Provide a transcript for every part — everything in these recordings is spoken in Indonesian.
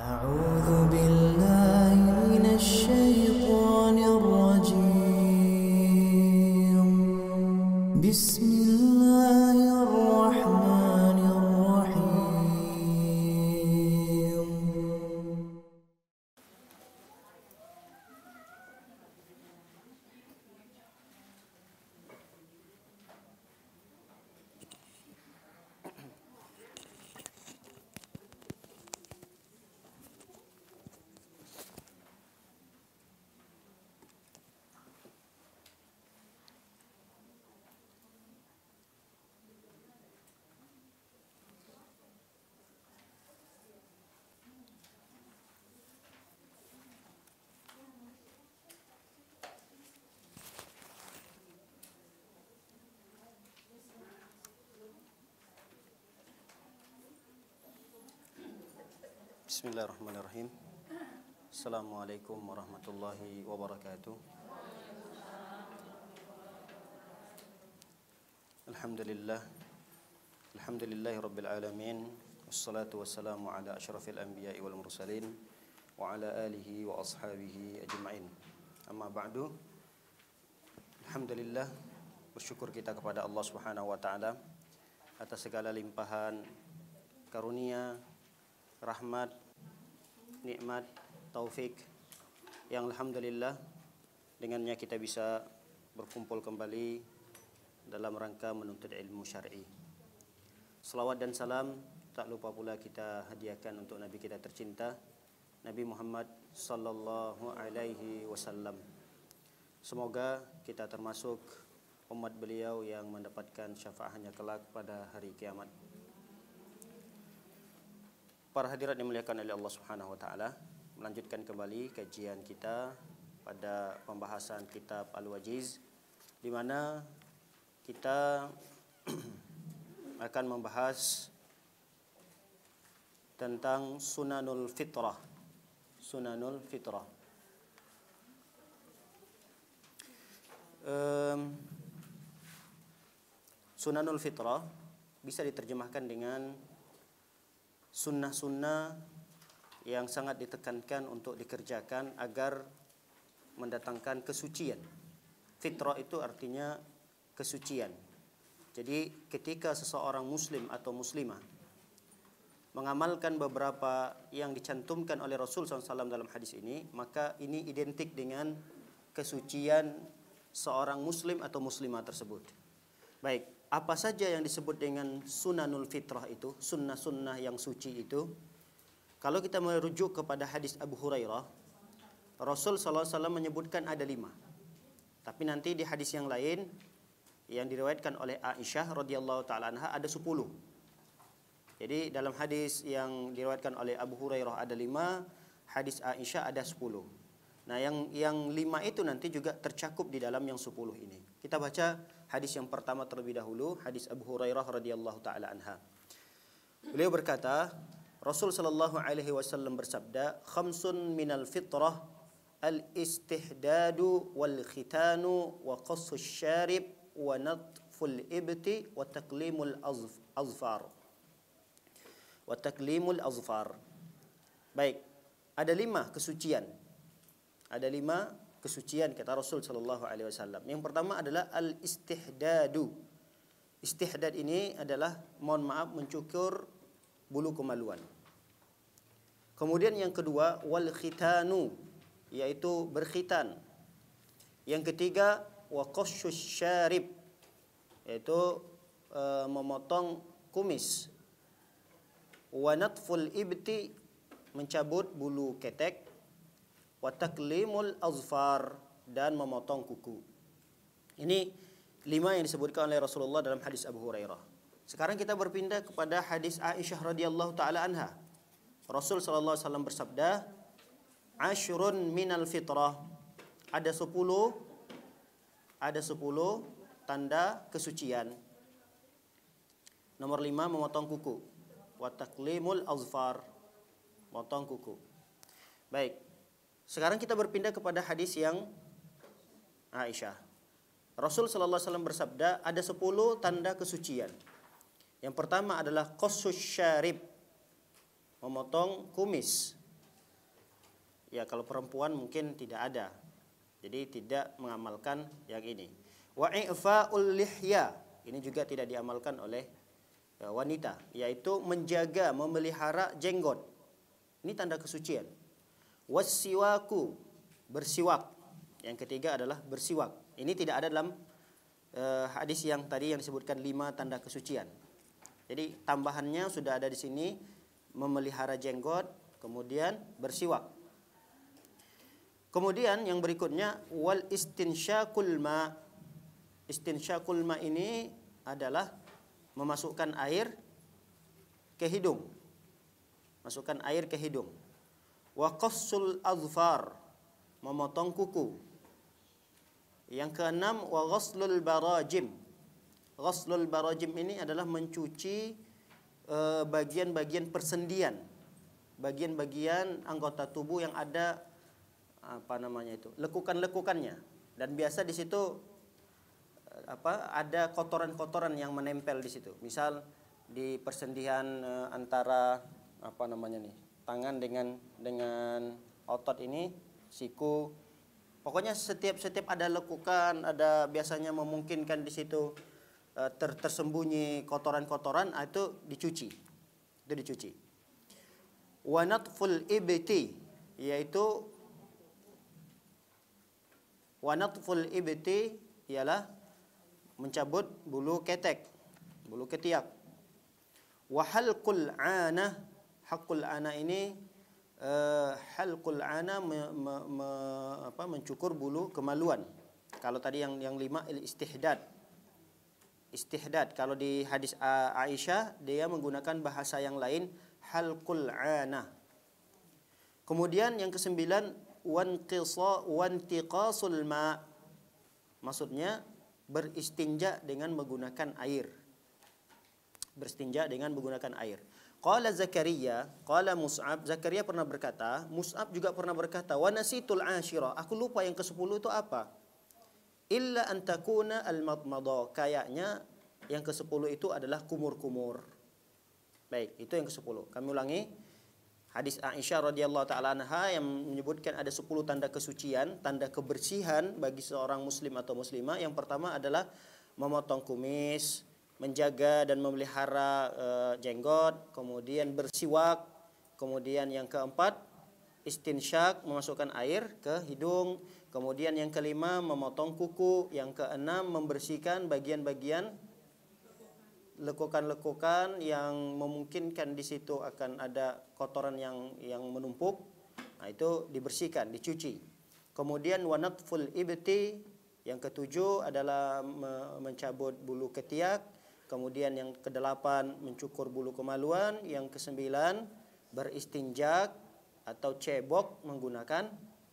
أعوذ بالله من الشيطان الرجيم بسم الله الرحمن الرحيم Bismillahirrahmanirrahim. Assalamualaikum warahmatullahi wabarakatuh. Alhamdulillahi rabbil alamin. Wassalatu wassalamu ala asyrafil anbiya'i wal mursalin wa ala alihi wa ashabihi ajma'in. Amma ba'du. Alhamdulillah, bersyukur kita kepada Allah Subhanahu wa taala atas segala limpahan karunia, rahmat, nikmat, taufik yang alhamdulillah dengannya kita bisa berkumpul kembali dalam rangka menuntut ilmu syar'i. Selawat dan salam tak lupa pula kita hadiahkan untuk Nabi kita tercinta, Nabi Muhammad sallallahu alaihi wasallam. Semoga kita termasuk umat beliau yang mendapatkan syafaatnya kelak pada hari kiamat. Para hadirat yang dimuliakan oleh Allah Subhanahu wa taala, melanjutkan kembali kajian kita pada pembahasan kitab Al-Wajiz, di mana kita akan membahas tentang sunanul fitrah. Sunanul fitrah. Sunanul fitrah bisa diterjemahkan dengan sunnah-sunnah yang sangat ditekankan untuk dikerjakan agar mendatangkan kesucian. Fitrah itu artinya kesucian. Jadi ketika seseorang muslim atau muslimah mengamalkan beberapa yang dicantumkan oleh Rasul SAW dalam hadis ini, maka ini identik dengan kesucian seorang muslim atau muslimah tersebut. Baik, apa saja yang disebut dengan sunanul fitrah itu, sunnah-sunnah yang suci itu? Kalau kita merujuk kepada hadis Abu Hurairah, Rasul SAW menyebutkan ada 5. Tapi nanti di hadis yang lain yang diriwayatkan oleh Aisyah radhiyallahu taala anha ada 10. Jadi dalam hadis yang diriwayatkan oleh Abu Hurairah ada 5, hadis Aisyah ada 10. Nah, yang 5 itu nanti juga tercakup di dalam yang 10 ini. Kita baca hadis yang pertama terlebih dahulu, hadis Abu Hurairah radhiyallahu taala anha. Beliau berkata, Rasul sallallahu alaihi wasallam bersabda, "Khamsun minal fitrah al-istihdadu wal khitanu wa qassus syarib wa natful ibti wa taqlimul azfar." Wa taqlimul azfar. Baik, ada 5 kesucian. Ada 5 kesucian kata Rasul sallallahu alaihi wasallam. Yang pertama adalah al-istihdadu. Istihdad ini adalah, mohon maaf, mencukur bulu kemaluan. Kemudian yang kedua wal khitanu, yaitu berkhitan. Yang ketiga wa qassus syarib, yaitu memotong kumis. Wa natful ibti, mencabut bulu ketek. Wa taklimul azfar, dan memotong kuku. Ini 5 yang disebutkan oleh Rasulullah dalam hadis Abu Hurairah. Sekarang kita berpindah kepada hadis Aisyah radhiyallahu taala anha. Rasul sallallahu alaihi wasallam bersabda, "Asyrun minal fitrah." Ada 10 tanda kesucian. Nomor 5 memotong kuku. Wa taklimul azfar, memotong kuku. Baik. Sekarang kita berpindah kepada hadis yang Aisyah. Rasul sallallahu alaihi wasallam bersabda, ada 10 tanda kesucian. Yang pertama adalah qassus syarib, memotong kumis. Ya kalau perempuan mungkin tidak ada. Jadi tidak mengamalkan yang ini. Wa i'fa'ul lihya. Ini juga tidak diamalkan oleh wanita, yaitu menjaga, memelihara jenggot. Ini tanda kesucian. Wassiwaku, bersiwak. Yang ketiga adalah bersiwak. Ini tidak ada dalam hadis yang tadi yang disebutkan 5 tanda kesucian. Jadi tambahannya sudah ada di sini, memelihara jenggot, kemudian bersiwak. Kemudian yang berikutnya wal istinsyaqul ma. Istinsyaqul ma ini adalah memasukkan air ke hidung. Masukkan air ke hidung. Wa qassul azfar, memotong kuku. Yang keenam wa ghaslul barajim. Ghaslul barajim ini adalah mencuci bagian-bagian persendian, bagian-bagian anggota tubuh yang ada lekukan-lekukannya, dan biasa di situ ada kotoran-kotoran yang menempel di situ. Misal di persendian antara tangan dengan otot ini, siku. Pokoknya setiap ada lekukan, ada biasanya memungkinkan di situ tersembunyi kotoran-kotoran, itu dicuci. Itu dicuci. Wa natful ibti, yaitu wa natful ibti ialah mencabut bulu ketek, bulu ketiak. Wa halqul ana, halqul ana ini halqul ana mencukur bulu kemaluan. Kalau tadi yang 5 istihdad. Istihdad. Kalau di hadis Aisyah dia menggunakan bahasa yang lain, halqul ana. Kemudian yang ke-9 wantiqasul ma, maksudnya beristinja dengan menggunakan air. Beristinja dengan menggunakan air. Qala Zakaria, qala Mus'ab, Zakaria pernah berkata, Mus'ab juga pernah berkata, wa nasitul ashira, aku lupa yang ke-10 itu apa? Illa an takuna al-madmada, kayaknya yang ke-10 itu adalah kumur-kumur. Baik, itu yang ke-10. Kami ulangi. Hadis Aisyah radhiyallahu taala anha yang menyebutkan ada 10 tanda kesucian, tanda kebersihan bagi seorang muslim atau muslimah. Yang pertama adalah memotong kumis, menjaga dan memelihara jenggot, kemudian bersiwak, kemudian yang keempat istinsyak, memasukkan air ke hidung, kemudian yang kelima memotong kuku, yang keenam membersihkan bagian-bagian lekukan-lekukan yang memungkinkan di situ akan ada kotoran yang menumpuk. Nah, itu dibersihkan, dicuci. Kemudian wanatful ibti, yang ke-7 adalah mencabut bulu ketiak. Kemudian yang ke-8 mencukur bulu kemaluan. Yang ke-9 beristinjak atau cebok menggunakan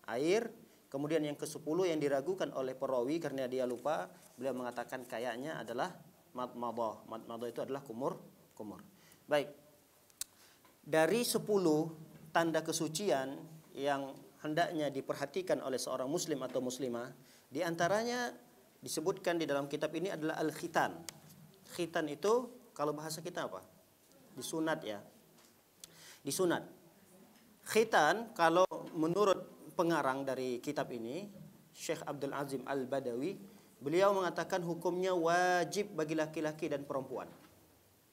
air. Kemudian yang ke-10 yang diragukan oleh perawi karena dia lupa, beliau mengatakan kayaknya adalah madmadah. Madmadah itu adalah kumur. Baik. Dari 10 tanda kesucian yang hendaknya diperhatikan oleh seorang muslim atau muslimah, di antaranya disebutkan di dalam kitab ini adalah al-khitan. Khitan itu kalau bahasa kita apa? Disunat ya. Disunat. Khitan kalau menurut pengarang dari kitab ini, Syekh Abdul Azim Al-Badawi, beliau mengatakan hukumnya wajib bagi laki-laki dan perempuan.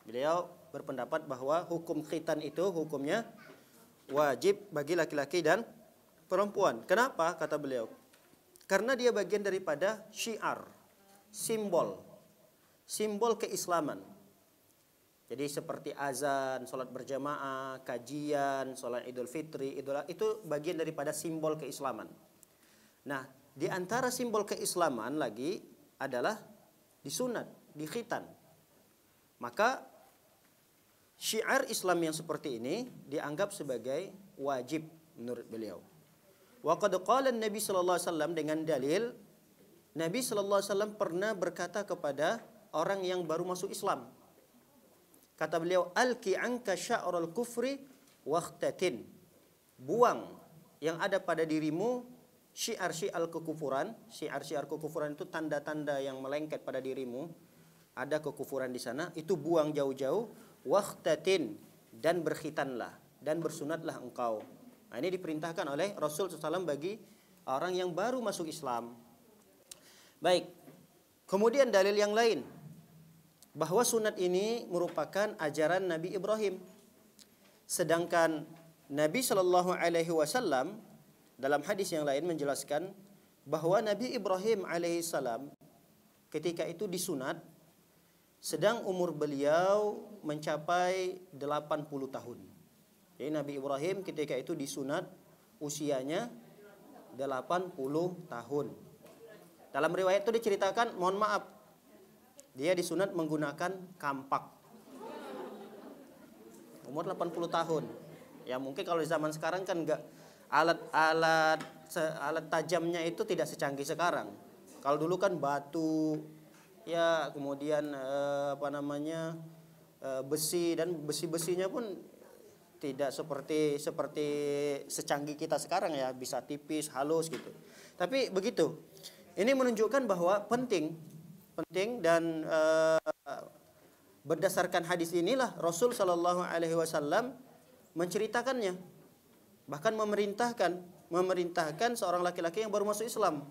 Beliau berpendapat bahwa hukum khitan itu hukumnya wajib bagi laki-laki dan perempuan. Kenapa? Kata beliau. Karena dia bagian daripada syiar, simbol keislaman. Jadi seperti azan, sholat berjamaah, kajian, sholat Idul Fitri, itu bagian daripada simbol keislaman. Nah, di antara simbol keislaman lagi adalah disunat, di khitan. Maka syiar Islam yang seperti ini dianggap sebagai wajib menurut beliau. Wa qad qala Nabi sallallahu alaihi wasallam, dengan dalil Nabi sallallahu alaihi wasallam pernah berkata kepada orang yang baru masuk Islam. Kata beliau, alqi anka sya'ral kufri waqtatin. Buang yang ada pada dirimu syiar-syiar kekufuran. Syiar-syiar kekufuran itu tanda-tanda yang melengket pada dirimu. Ada kekufuran di sana, itu buang jauh-jauh. Waqtatin, dan berkhitanlah dan bersunatlah engkau. Nah, ini diperintahkan oleh Rasul SAW bagi orang yang baru masuk Islam. Baik. Kemudian dalil yang lain bahwa sunat ini merupakan ajaran Nabi Ibrahim. Sedangkan Nabi Shallallahu Alaihi Wasallam dalam hadis yang lain menjelaskan bahwa Nabi Ibrahim alaihissalam ketika itu disunat sedang umur beliau mencapai 80 tahun. Jadi Nabi Ibrahim ketika itu disunat usianya 80 tahun. Dalam riwayat itu diceritakan, mohon maaf, dia disunat menggunakan kampak. Umur 80 tahun. Ya mungkin kalau di zaman sekarang kan enggak, alat tajamnya itu tidak secanggih sekarang. Kalau dulu kan batu, ya kemudian besi, dan besi-besinya pun tidak seperti secanggih kita sekarang ya, bisa tipis, halus gitu. Tapi begitu. Ini menunjukkan bahwa penting dan berdasarkan hadis inilah Rasul Shallallahu Alaihi Wasallam menceritakannya, bahkan memerintahkan seorang laki-laki yang baru masuk Islam,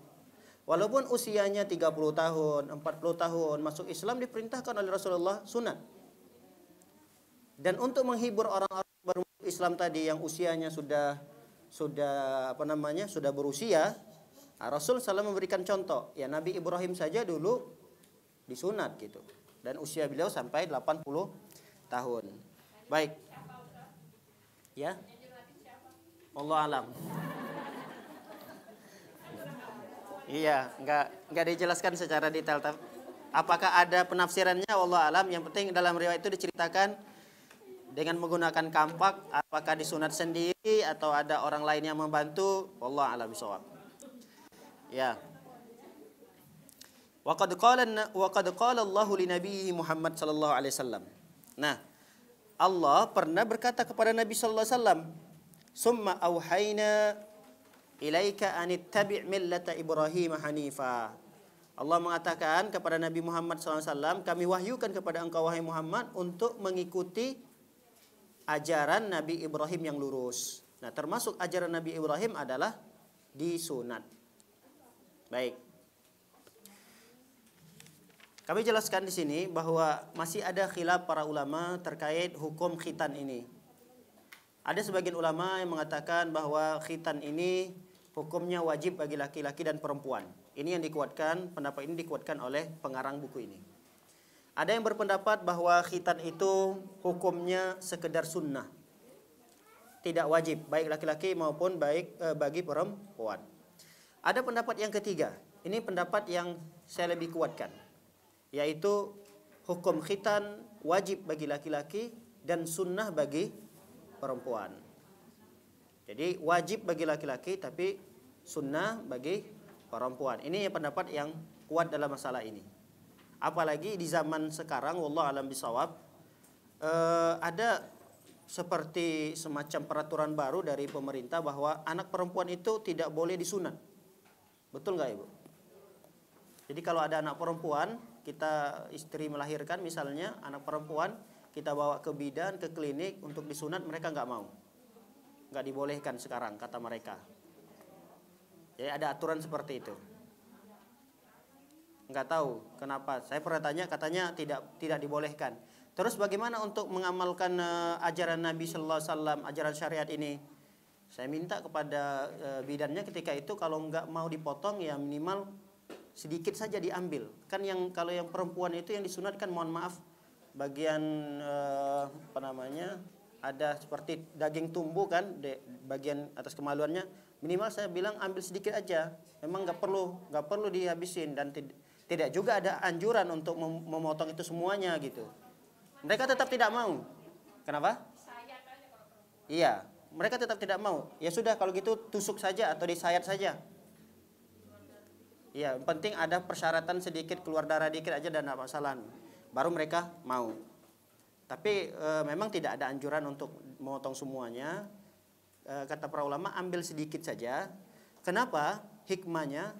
walaupun usianya 30 tahun, 40 tahun masuk Islam, diperintahkan oleh Rasulullah sunat. Dan untuk menghibur orang-orang baru masuk Islam tadi yang usianya sudah berusia, Rasul SAW memberikan contoh. Ya Nabi Ibrahim saja dulu disunat gitu. Dan usia beliau sampai 80 tahun. Baik. Ya. Allah alam. Iya, enggak dijelaskan secara detail. Apakah ada penafsirannya? Allah alam. Yang penting dalam riwayat itu diceritakan dengan menggunakan kampak. Apakah disunat sendiri atau ada orang lain yang membantu? Allah alam bisawab. Ya. Wa qad qala Allah li nabiyhi Muhammad sallallahu alaihi wasallam. Nah, Allah pernah berkata kepada Nabi sallallahu alaihi wasallam, "Summa auhayna ilaika an ittabi' millata Ibrahim hanifa." Allah mengatakan kepada Nabi Muhammad sallallahu alaihi wasallam, kami wahyukan kepada engkau wahai Muhammad untuk mengikuti ajaran Nabi Ibrahim yang lurus. Nah, termasuk ajaran Nabi Ibrahim adalah disunat. Baik. Kami jelaskan di sini bahwa masih ada khilaf para ulama terkait hukum khitan ini. Ada sebagian ulama yang mengatakan bahwa khitan ini hukumnya wajib bagi laki-laki dan perempuan. Ini yang dikuatkan, pendapat ini dikuatkan oleh pengarang buku ini. Ada yang berpendapat bahwa khitan itu hukumnya sekedar sunnah, tidak wajib baik laki-laki maupun bagi perempuan. Ada pendapat yang ketiga, ini pendapat yang saya lebih kuatkan, yaitu hukum khitan wajib bagi laki-laki dan sunnah bagi perempuan. Jadi wajib bagi laki-laki tapi sunnah bagi perempuan. Ini pendapat yang kuat dalam masalah ini. Apalagi di zaman sekarang, wallahu alam bisawab, ada seperti semacam peraturan baru dari pemerintah bahwa anak perempuan itu tidak boleh disunat. Betul nggak Ibu? Jadi kalau ada anak perempuan, kita istri melahirkan misalnya, anak perempuan kita bawa ke bidan, ke klinik untuk disunat, mereka nggak mau. Nggak dibolehkan sekarang kata mereka. Jadi ada aturan seperti itu. Nggak tahu kenapa. Saya pernah tanya, katanya tidak dibolehkan. Terus bagaimana untuk mengamalkan ajaran Nabi Sallallahu Alaihi Wasallam, ajaran syariat ini? Saya minta kepada bidannya ketika itu kalau nggak mau dipotong ya minimal sedikit saja diambil. Kan kalau yang perempuan itu yang disunatkan, mohon maaf, bagian ada seperti daging tumbuh kan, bagian atas kemaluannya, minimal saya bilang ambil sedikit aja. Memang nggak perlu dihabisin, dan tidak juga ada anjuran untuk memotong itu semuanya gitu. Mereka tetap tidak mau. Kenapa? Iya, mereka tetap tidak mau. Ya sudah kalau gitu tusuk saja atau disayat saja. Ya, yang penting ada persyaratan sedikit, keluar darah dikit aja dan tidak masalah. Baru mereka mau. Tapi memang tidak ada anjuran untuk memotong semuanya. Kata para ulama, ambil sedikit saja. Kenapa? Hikmahnya,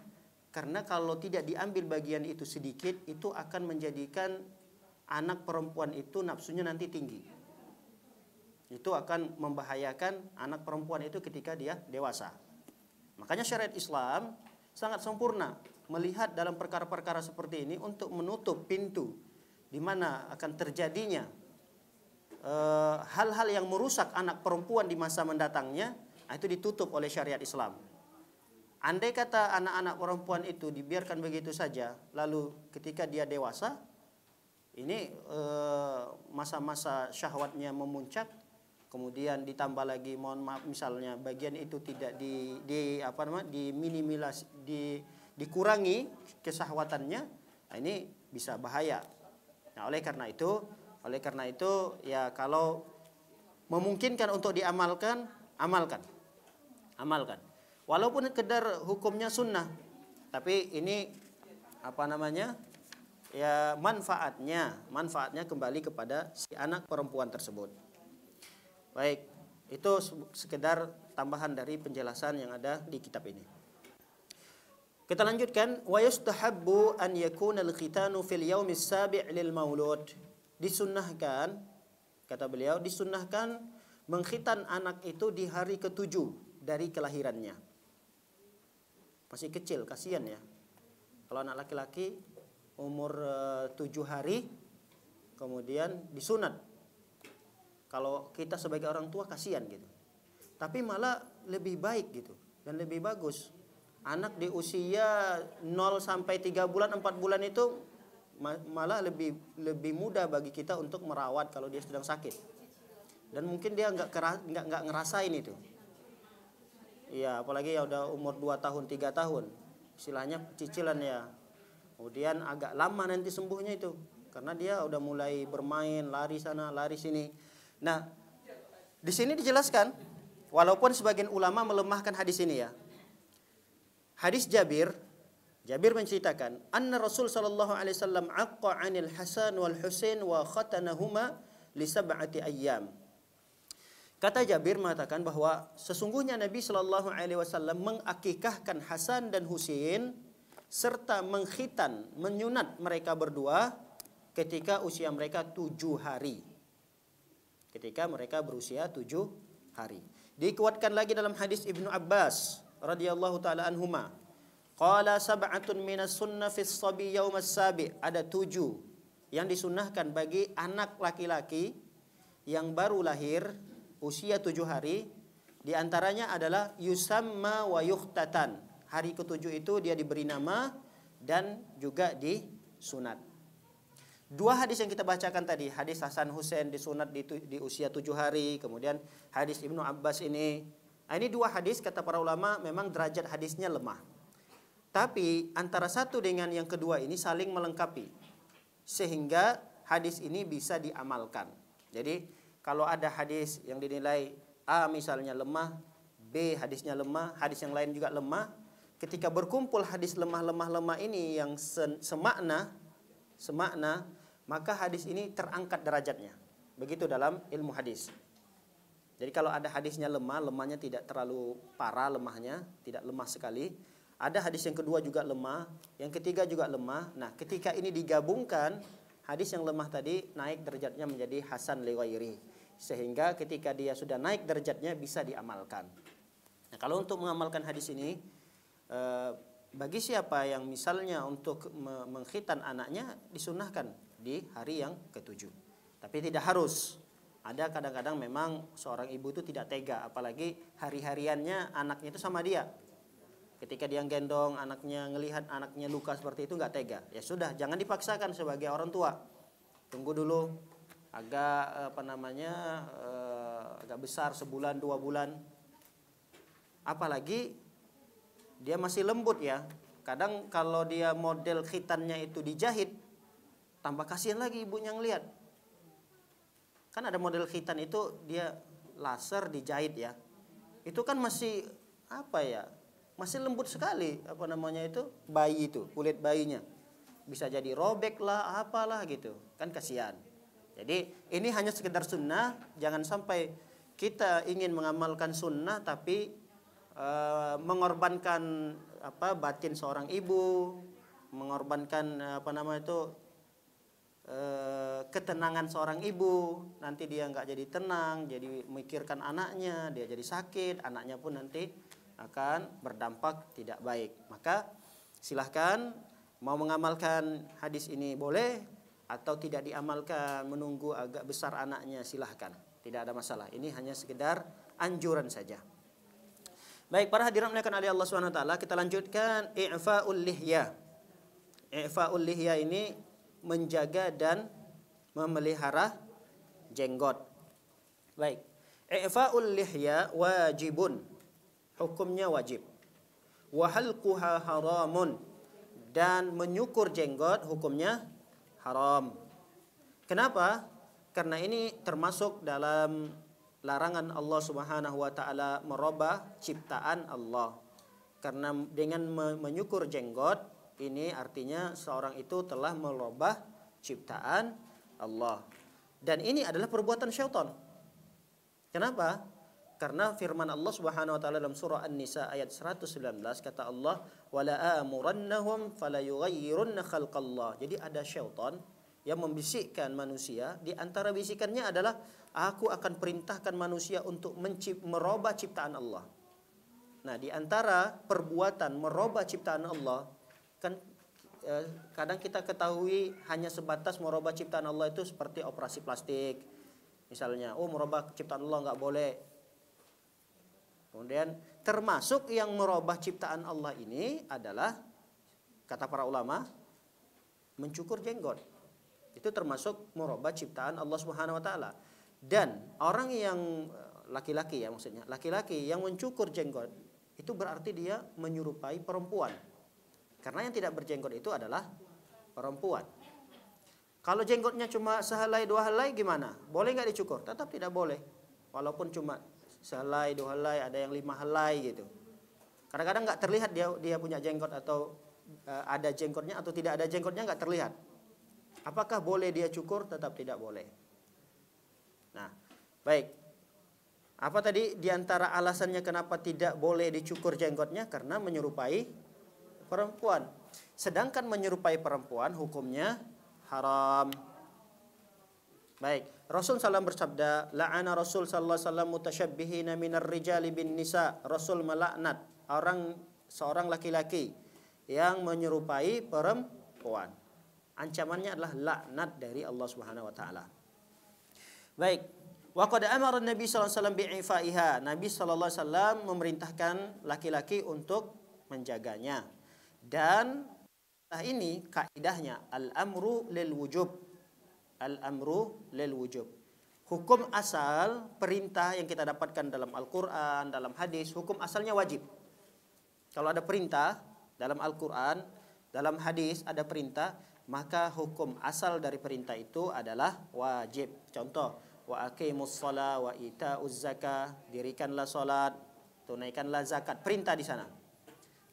karena kalau tidak diambil bagian itu sedikit, itu akan menjadikan anak perempuan itu nafsunya nanti tinggi. Itu akan membahayakan anak perempuan itu ketika dia dewasa. Makanya syariat Islam sangat sempurna melihat dalam perkara-perkara seperti ini untuk menutup pintu di mana akan terjadinya hal-hal yang merusak anak perempuan di masa mendatangnya. Itu ditutup oleh syariat Islam. Andai kata anak-anak perempuan itu dibiarkan begitu saja, lalu ketika dia dewasa, ini masa-masa syahwatnya memuncak, kemudian ditambah lagi, mohon maaf, misalnya bagian itu tidak dikurangi kesyahwatannya, nah ini bisa bahaya. Nah, oleh karena itu ya kalau memungkinkan untuk diamalkan, amalkan. Walaupun sekedar hukumnya sunnah, tapi ini ya manfaatnya kembali kepada si anak perempuan tersebut. Baik, itu sekedar tambahan dari penjelasan yang ada di kitab ini. Kita lanjutkan, wa yustahabbu an yakuna al-khitanu fil yaumis sabi' lil maulud. Disunnahkan, kata beliau, disunnahkan mengkhitan anak itu di hari ke-7 dari kelahirannya. Masih kecil, kasihan ya. Kalau anak laki-laki umur 7 hari kemudian disunat. Kalau kita sebagai orang tua kasihan gitu. Tapi malah lebih baik gitu dan lebih bagus. Anak di usia 0 sampai 3 bulan, 4 bulan itu malah lebih mudah bagi kita untuk merawat kalau dia sedang sakit. Dan mungkin dia nggak ngerasain itu. Iya, apalagi ya udah umur 2 tahun, 3 tahun. Istilahnya cicilan ya. Kemudian agak lama nanti sembuhnya itu. Karena dia udah mulai bermain, lari sana, lari sini. Nah, di sini dijelaskan, walaupun sebagian ulama melemahkan hadis ini ya. Hadis Jabir menceritakan, anna Rasul sallallahu alaihi wasallam aqqa 'anil Hasan wal Husain wa khatanahuma li 7 ayyam. Kata Jabir mengatakan bahwa sesungguhnya Nabi Shallallahu Alaihi Wasallam mengakikahkan Hasan dan Husain serta mengkhitan, menyunat mereka berdua ketika usia mereka 7 hari. Ketika mereka berusia 7 hari. Dikuatkan lagi dalam hadis Ibnu Abbas radhiyallahu taala anhuma. Qala sab'atun minas sunnah fis sabi yaumas sabi'. Ada 7 yang disunnahkan bagi anak laki-laki yang baru lahir usia 7 hari, di antaranya adalah yusamma wa yuhtatan. Hari ke-7 itu dia diberi nama dan juga disunat. 2 hadis yang kita bacakan tadi, hadis Hasan Husain disunat di usia 7 hari, kemudian hadis Ibnu Abbas ini. Ini 2 hadis kata para ulama memang derajat hadisnya lemah. Tapi antara satu dengan yang kedua ini saling melengkapi. Sehingga hadis ini bisa diamalkan. Jadi kalau ada hadis yang dinilai A misalnya lemah, B hadisnya lemah, hadis yang lain juga lemah, ketika berkumpul hadis lemah ini yang semakna, maka hadis ini terangkat derajatnya. Begitu dalam ilmu hadis. Jadi kalau ada hadisnya lemahnya tidak terlalu parah lemahnya, tidak lemah sekali. Ada hadis yang kedua juga lemah, yang ketiga juga lemah. Nah, ketika ini digabungkan, hadis yang lemah tadi naik derajatnya menjadi hasan li ghairi. Sehingga ketika dia sudah naik derajatnya bisa diamalkan. Nah, kalau untuk mengamalkan hadis ini, bagi siapa yang misalnya untuk mengkhitan anaknya disunahkan di hari yang ke-7. Tapi tidak harus. Ada kadang-kadang memang seorang ibu itu tidak tega, apalagi hari-hariannya anaknya itu sama dia. Ketika dia gendong anaknya, ngelihat anaknya luka seperti itu nggak tega. Ya sudah, jangan dipaksakan sebagai orang tua. Tunggu dulu agak agak besar, sebulan 2 bulan. Apalagi dia masih lembut ya. Kadang kalau dia model khitannya itu dijahit, tambah kasihan lagi ibunya ngelihat. Kan ada model khitan itu dia laser dijahit ya. Itu kan masih masih lembut sekali bayi itu, kulit bayinya. Bisa jadi robek lah, apalah gitu. Kan kasihan. Jadi ini hanya sekedar sunnah, jangan sampai kita ingin mengamalkan sunnah tapi mengorbankan batin seorang ibu, mengorbankan ketenangan seorang ibu, nanti dia nggak jadi tenang, jadi memikirkan anaknya, dia jadi sakit, anaknya pun nanti akan berdampak tidak baik. Maka silahkan mau mengamalkan hadis ini boleh, atau tidak diamalkan, menunggu agak besar anaknya, silahkan, tidak ada masalah. Ini hanya sekedar anjuran saja. Baik, para hadirin muliakan oleh Allah Subhanahu wa taala, kita lanjutkan i'faul lihya. I'faul lihya ini menjaga dan memelihara jenggot. Baik. I'faul lihya wajibun. Hukumnya wajib. Wa halquha haramun. Dan menyukur jenggot hukumnya haram. Kenapa? Karena ini termasuk dalam larangan Allah Subhanahu wa taala merubah ciptaan Allah. Karena dengan menyukur jenggot ini artinya seorang itu telah merubah ciptaan Allah. Dan ini adalah perbuatan syaitan. Kenapa? Karena firman Allah Subhanahu wa taala dalam surah An-Nisa ayat 119, kata Allah, "Wala amurannahum falayughayyirunna khalqallah." Jadi ada syaitan yang membisikkan manusia, di antara bisikannya adalah aku akan perintahkan manusia untuk merubah ciptaan Allah. Nah, di antara perbuatan merubah ciptaan Allah kan kadang kita ketahui hanya sebatas merubah ciptaan Allah itu seperti operasi plastik. Misalnya, merubah ciptaan Allah nggak boleh. Kemudian termasuk yang merubah ciptaan Allah ini adalah, kata para ulama, mencukur jenggot. Itu termasuk merubah ciptaan Allah Subhanahu wa taala. Dan orang yang laki-laki ya, maksudnya laki-laki yang mencukur jenggot itu berarti dia menyerupai perempuan. Karena yang tidak berjenggot itu adalah perempuan. Kalau jenggotnya cuma sehelai dua helai gimana? Boleh nggak dicukur? Tetap tidak boleh. Walaupun cuma sehelai dua helai, ada yang 5 helai gitu. Kadang-kadang nggak terlihat dia punya jenggot, atau ada jenggotnya atau tidak ada jenggotnya nggak terlihat. Apakah boleh dia cukur? Tetap tidak boleh. Nah, baik. Apa tadi diantara alasannya kenapa tidak boleh dicukur jenggotnya? Karena menyerupai perempuan. Sedangkan menyerupai perempuan hukumnya haram. Baik, Rasul SAW bersabda, la'ana Rasul SAW mutasyabbihina minar rijali bin nisa. Rasul melaknat seorang laki-laki yang menyerupai perempuan. Ancamannya adalah laknat dari Allah Subhanahu wa taala. Baik, wa qad amara Nabi sallallahu alaihi wasallam bi'ifaiha. Nabi sallallahu alaihi wasallam memerintahkan laki-laki untuk menjaganya. Dan ini kaidahnya al-amru lil wujub. Al-amru lil wujub. Hukum asal perintah yang kita dapatkan dalam Al-Qur'an, dalam hadis, hukum asalnya wajib. Kalau ada perintah dalam Al-Qur'an, dalam hadis ada perintah, maka hukum asal dari perintah itu adalah wajib. Contoh, wa aqimus shalah wa itauz zakah, dirikanlah salat, tunaikanlah zakat, perintah di sana.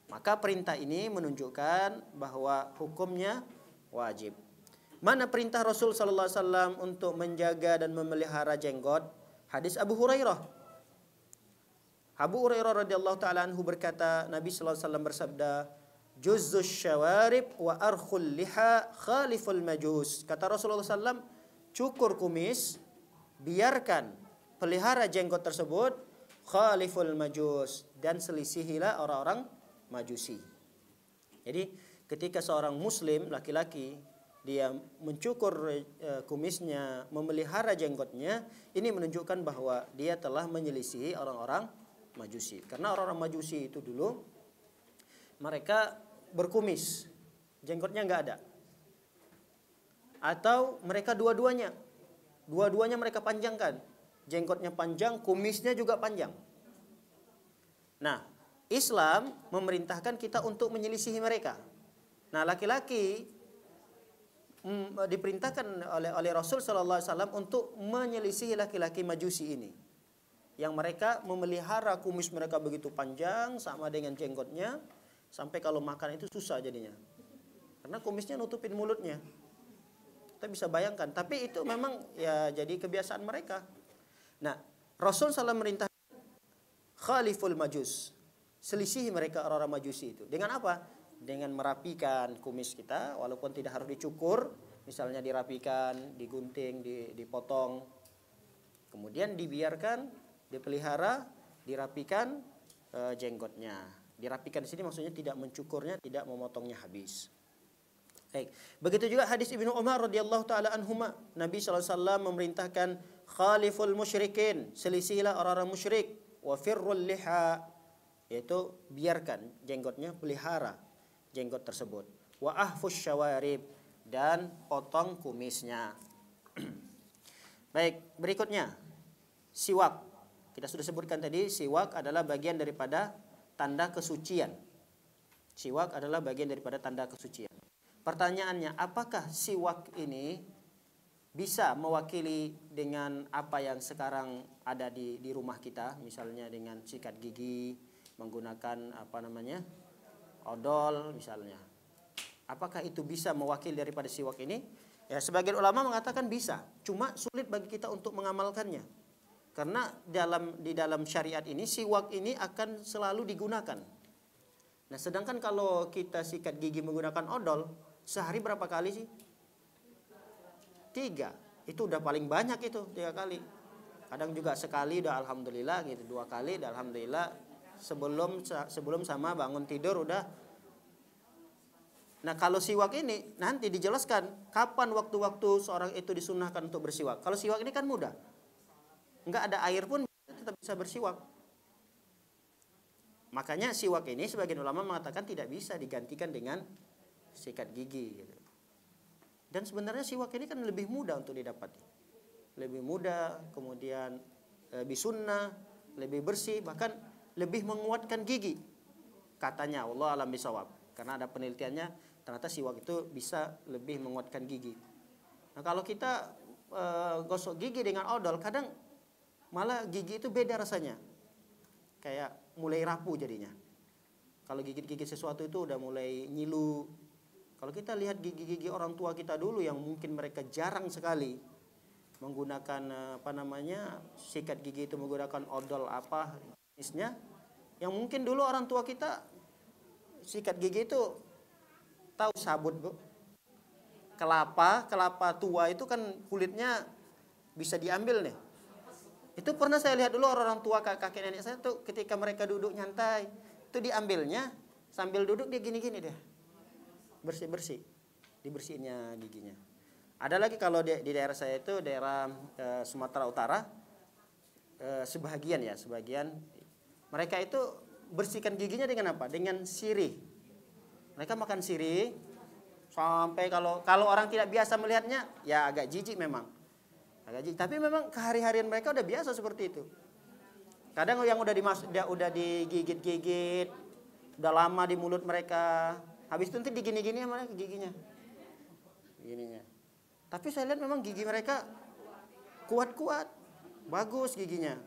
Maka perintah ini menunjukkan bahwa hukumnya wajib. Mana perintah Rasul sallallahu alaihi wasallam untuk menjaga dan memelihara jenggot? Hadis Abu Hurairah. Abu Hurairah radhiyallahu taala anhu berkata, Nabi sallallahu alaihi wasallam bersabda, "Juzzus syawarib wa arkhul liha khaliful majus." Kata Rasulullah sallallahu, cukur kumis, biarkan, pelihara jenggot tersebut, khaliful majus, dan selisihilah orang-orang Majusi. Jadi ketika seorang muslim laki-laki dia mencukur kumisnya, memelihara jenggotnya, ini menunjukkan bahwa dia telah menyelisihi orang-orang Majusi. Karena orang-orang Majusi itu dulu mereka berkumis, jenggotnya nggak ada. Atau mereka dua-duanya mereka panjangkan, jenggotnya panjang, kumisnya juga panjang. Nah, Islam memerintahkan kita untuk menyelisihi mereka. Nah, laki-laki diperintahkan oleh Rasul sallallahu alaihi wasallam untuk menyelisihi laki-laki Majusi ini, yang mereka memelihara kumis mereka begitu panjang sama dengan jenggotnya, sampai kalau makan itu susah jadinya, karena kumisnya nutupin mulutnya. Kita bisa bayangkan, tapi itu memang ya jadi kebiasaan mereka. Nah, Rasul SAW merintah khaliful majus, selisihi mereka orang-orang Majusi itu. Dengan apa? Dengan merapikan kumis kita, walaupun tidak harus dicukur. misalnya dirapikan, digunting, dipotong, kemudian dibiarkan, dipelihara, dirapikan jenggotnya. Dirapikan di sini maksudnya tidak mencukurnya, tidak memotongnya habis. Baik. Begitu juga hadis Ibnu Umar radhiyallahu taala anhuma, Nabi SAW memerintahkan khaliful musyrikin, selisihilah orang-orang musyrik, wa firrul liha, yaitu biarkan jenggotnya, pelihara jenggot tersebut. Wa ahfus syawarib, dan potong kumisnya. Baik, berikutnya siwak. Kita sudah sebutkan tadi, siwak adalah bagian daripada tanda kesucian. Siwak adalah bagian daripada tanda kesucian. Pertanyaannya, apakah siwak ini bisa mewakili dengan apa yang sekarang ada di rumah kita, misalnya dengan sikat gigi, menggunakan odol misalnya. Apakah itu bisa mewakili daripada siwak ini? Ya, sebagian ulama mengatakan bisa, cuma sulit bagi kita untuk mengamalkannya. Karena di dalam syariat ini siwak ini akan selalu digunakan. Nah, sedangkan kalau kita sikat gigi menggunakan odol, sehari berapa kali sih? 3. Itu udah paling banyak itu, 3 kali. Kadang juga sekali udah alhamdulillah gitu, 2 kali udah alhamdulillah. Sebelum sama bangun tidur udah. Nah, kalau siwak ini nanti dijelaskan kapan waktu-waktu seorang itu disunahkan untuk bersiwak. Kalau siwak ini kan mudah. Enggak ada air pun tetap bisa bersiwak. Makanya siwak ini sebagian ulama mengatakan tidak bisa digantikan dengan sikat gigi gitu. Dan sebenarnya siwak ini kan lebih mudah untuk didapati. Lebih mudah, kemudian lebih sunnah, lebih bersih, bahkan lebih menguatkan gigi. Katanya Allah alam bisawab. Karena ada penelitiannya, ternyata siwak itu bisa lebih menguatkan gigi. Nah, kalau kita gosok gigi dengan odol, kadang malah gigi itu beda rasanya. Kayak mulai rapuh jadinya. Kalau gigit-gigit sesuatu itu udah mulai nyilu. Kalau kita lihat gigi-gigi orang tua kita dulu yang mungkin mereka jarang sekali menggunakan sikat gigi itu menggunakan odol apa jenisnya, yang mungkin dulu orang tua kita sikat gigi itu tahu sabut, Bu. Kelapa tua itu kan kulitnya bisa diambil nih. Itu pernah saya lihat dulu orang tua kakek nenek saya tuh ketika mereka duduk nyantai, itu diambilnya sambil duduk dia gini-gini deh. Bersih-bersih. Dibersihinnya giginya. Ada lagi kalau di daerah saya itu daerah Sumatera Utara, sebagian mereka itu bersihkan giginya dengan apa? Dengan sirih. Mereka makan sirih sampai kalau orang tidak biasa melihatnya ya agak jijik memang. Tapi memang kehari-harian mereka udah biasa seperti itu. Kadang yang udah digigit-gigit, udah lama di mulut mereka, habis itu nanti digini-gini sama giginya. Gininya. Tapi saya lihat memang gigi mereka kuat-kuat, bagus giginya.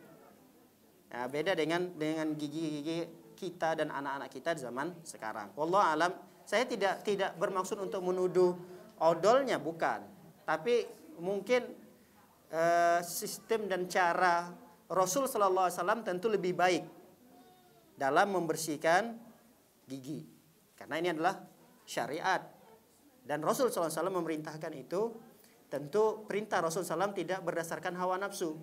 Ya, beda dengan gigi-gigi kita dan anak-anak kita di zaman sekarang. Wallahu alam, saya tidak bermaksud untuk menuduh odolnya, bukan. Tapi mungkin sistem dan cara Rasul sallallahu alaihi wasallam tentu lebih baik dalam membersihkan gigi. Karena ini adalah syariat. Dan Rasul sallallahu alaihi wasallam memerintahkan itu, tentu perintah Rasul sallallahu tidak berdasarkan hawa nafsu.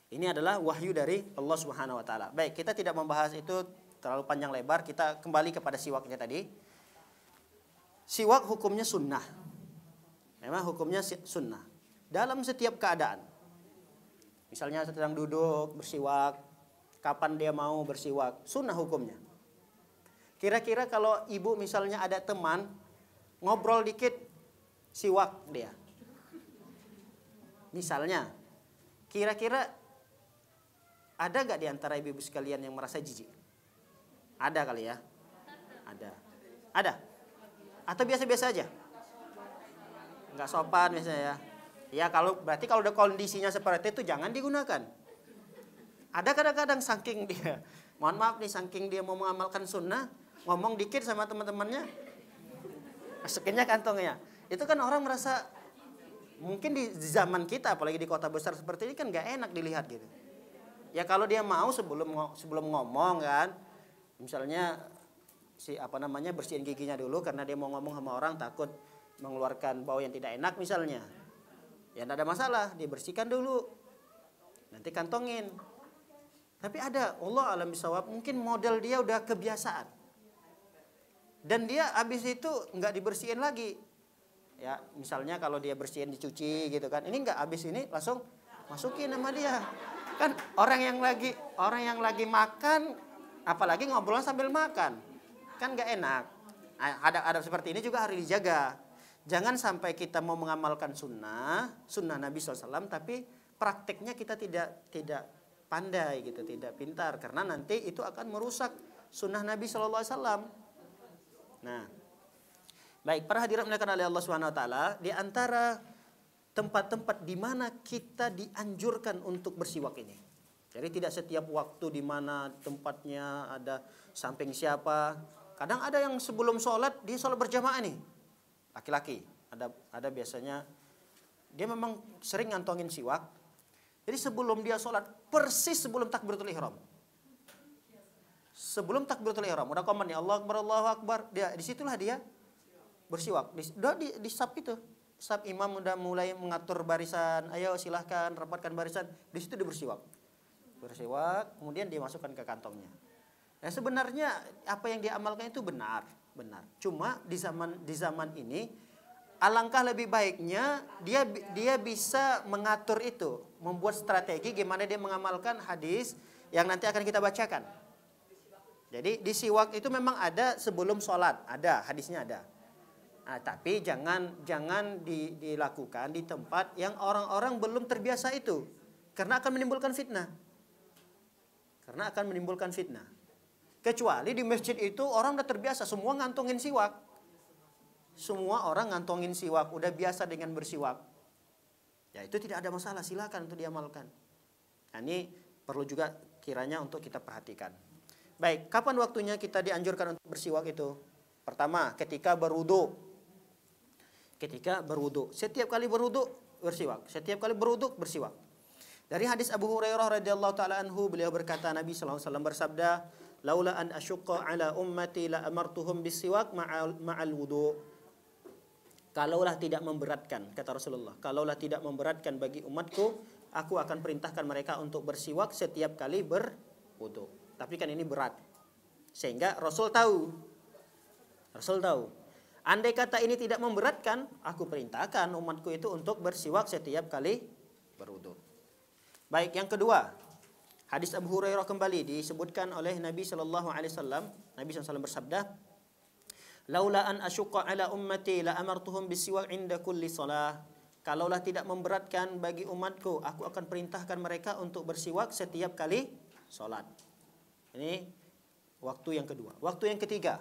Ini adalah wahyu dari Allah Subhanahu wa taala. Baik, kita tidak membahas itu terlalu panjang lebar, kita kembali kepada siwaknya tadi. Siwak hukumnya sunnah. Memang hukumnya sunnah. Dalam setiap keadaan. Misalnya sedang duduk bersiwak, kapan dia mau bersiwak, sunnah hukumnya. Kira-kira kalau ibu misalnya ada teman ngobrol dikit, siwak dia. Misalnya, kira-kira ada gak di antara ibu-ibu sekalian yang merasa jijik? Ada kali ya? Ada? Atau biasa-biasa aja? Nggak sopan biasanya ya? Ya berarti kalau udah kondisinya seperti itu jangan digunakan. Ada kadang-kadang saking dia, mohon maaf nih, saking dia mau mengamalkan sunnah, ngomong dikit sama teman-temannya, masukinnya kantongnya. Itu kan orang merasa, mungkin di zaman kita, apalagi di kota besar seperti ini kan nggak enak dilihat gitu. Ya kalau dia mau sebelum ngomong kan, misalnya bersihin giginya dulu karena dia mau ngomong sama orang takut mengeluarkan bau yang tidak enak misalnya, ya tidak ada masalah, dibersihkan dulu, nanti kantongin. Tapi ada, Allah alam bisawab, mungkin model dia udah kebiasaan, dan dia habis itu nggak dibersihin lagi. Ya, misalnya kalau dia bersihin dicuci gitu kan, ini nggak, habis ini langsung masukin sama dia. Kan orang yang lagi makan, apalagi ngobrol sambil makan, kan nggak enak. Ada seperti ini juga harus dijaga. Jangan sampai kita mau mengamalkan sunnah Nabi SAW, tapi prakteknya kita tidak pandai gitu, tidak pintar, karena nanti itu akan merusak sunnah Nabi SAW. Nah, baik, para hadirin dimuliakan oleh Allah Subhanahu wa taala, di antara tempat-tempat di mana kita dianjurkan untuk bersiwak ini. Jadi tidak setiap waktu di mana tempatnya ada samping siapa. Kadang ada yang sebelum sholat, dia sholat berjamaah nih. Laki-laki, ada biasanya dia memang sering ngantongin siwak. Jadi sebelum dia sholat, persis sebelum takbiratul ihram. Sebelum takbiratul ihram, udah komen ya Allah Akbar, Allahu Akbar, disitulah dia bersiwak. Di saf itu, saf imam udah mulai mengatur barisan, ayo silahkan rapatkan barisan, di situ dia bersiwak, kemudian dia masukkan ke kantongnya. Nah, sebenarnya apa yang dia amalkan itu benar. Cuma di zaman ini alangkah lebih baiknya dia bisa mengatur itu, membuat strategi gimana dia mengamalkan hadis yang nanti akan kita bacakan. Jadi di siwak itu memang ada sebelum sholat, ada hadisnya ada. Nah, tapi jangan dilakukan di tempat yang orang-orang belum terbiasa itu, karena akan menimbulkan fitnah. Kecuali di masjid itu orang udah terbiasa, semua ngantongin siwak. Semua orang ngantongin siwak, udah biasa dengan bersiwak. Ya itu tidak ada masalah, silakan untuk diamalkan. Nah, ini perlu juga kiranya untuk kita perhatikan. Baik, kapan waktunya kita dianjurkan untuk bersiwak itu? Pertama, ketika berwudu. Setiap kali berwudu bersiwak. Dari hadis Abu Hurairah radhiyallahu taala anhu, beliau berkata, Nabi sallallahu alaihi wasallam bersabda, "Laula an asyqa ala ummati la amartuhum bisiwak ma'al wudu." Kalaulah tidak memberatkan, kata Rasulullah, kalaulah tidak memberatkan bagi umatku, aku akan perintahkan mereka untuk bersiwak setiap kali berwudu. Tapi kan ini berat. Sehingga Rasul tahu. Andai kata ini tidak memberatkan, aku perintahkan umatku itu untuk bersiwak setiap kali berwudu. Baik, yang kedua, hadis Abu Hurairah kembali disebutkan oleh Nabi sallallahu alaihi wasallam. Nabi SAW bersabda, "Laula an asyqa ala ummati la amartuhum bisiwak inda kulli shalah." Kalaulah tidak memberatkan bagi umatku, aku akan perintahkan mereka untuk bersiwak setiap kali salat. Ini waktu yang kedua. Waktu yang ketiga,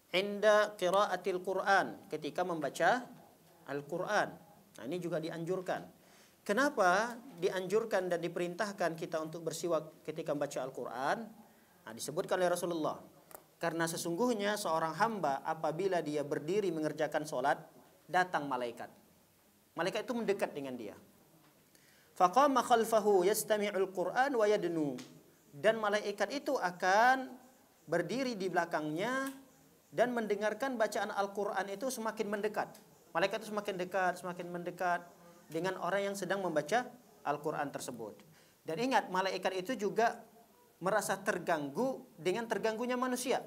inda qiraatil Quran, ketika membaca Al-Quran. Nah, ini juga dianjurkan. Kenapa dianjurkan dan diperintahkan kita untuk bersiwak ketika membaca Al-Quran? Nah, disebutkan oleh Rasulullah, karena sesungguhnya seorang hamba apabila dia berdiri mengerjakan sholat, datang malaikat. Malaikat itu mendekat dengan dia. Faqama khalfahu yastami'ul Quran wa yadnu. Dan malaikat itu akan berdiri di belakangnya dan mendengarkan bacaan Al-Quran itu semakin mendekat. Malaikat itu semakin mendekat dengan orang yang sedang membaca Al-Quran tersebut. Dan ingat, malaikat itu juga merasa terganggu dengan terganggunya manusia.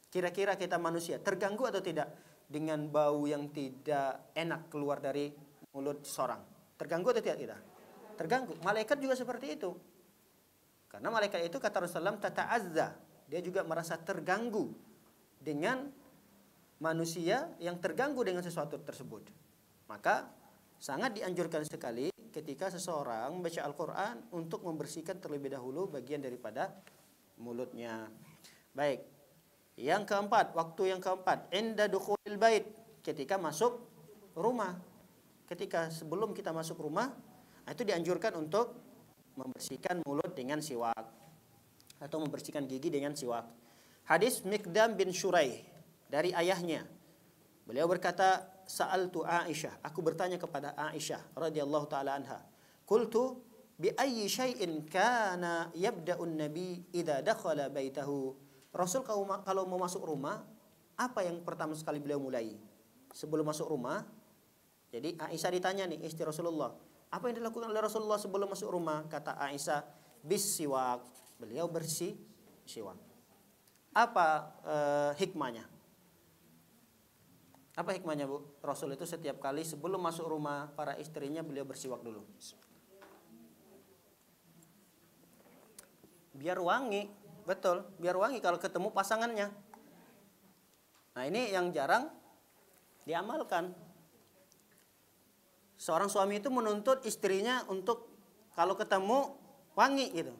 Kira-kira kita manusia terganggu atau tidak dengan bau yang tidak enak keluar dari mulut seorang? Terganggu atau tidak kita? Terganggu. Malaikat juga seperti itu. Karena malaikat itu, kata Rasulullah, tata'azza, dia juga merasa terganggu dengan manusia yang terganggu dengan sesuatu tersebut. Maka sangat dianjurkan sekali ketika seseorang membaca Al-Quran untuk membersihkan terlebih dahulu bagian daripada mulutnya. Baik. Yang keempat, waktu yang keempat, inda dukhulil bait, ketika masuk rumah. Ketika sebelum kita masuk rumah, itu dianjurkan untuk membersihkan mulut dengan siwak atau membersihkan gigi dengan siwak. Hadis Miqdam bin Syuraih dari ayahnya. Beliau berkata, "Sa'altu Aisyah, aku bertanya kepada Aisyah radhiyallahu taala anha. Qultu bi ayyi syai'in kana yabda'un nabi idza dakhala baitahu?" Rasul kalau mau masuk rumah, apa yang pertama sekali beliau mulai? sebelum masuk rumah. Jadi Aisyah ditanya nih, istri Rasulullah, apa yang dilakukan oleh Rasulullah sebelum masuk rumah? Kata Aisyah, bis siwak, beliau bersih siwak. Apa hikmahnya? Apa hikmahnya, Bu? Rasul itu setiap kali sebelum masuk rumah para istrinya beliau bersiwak dulu. Biar wangi, betul, biar wangi kalau ketemu pasangannya. Nah, ini yang jarang diamalkan. Seorang suami itu menuntut istrinya untuk kalau ketemu wangi gitu.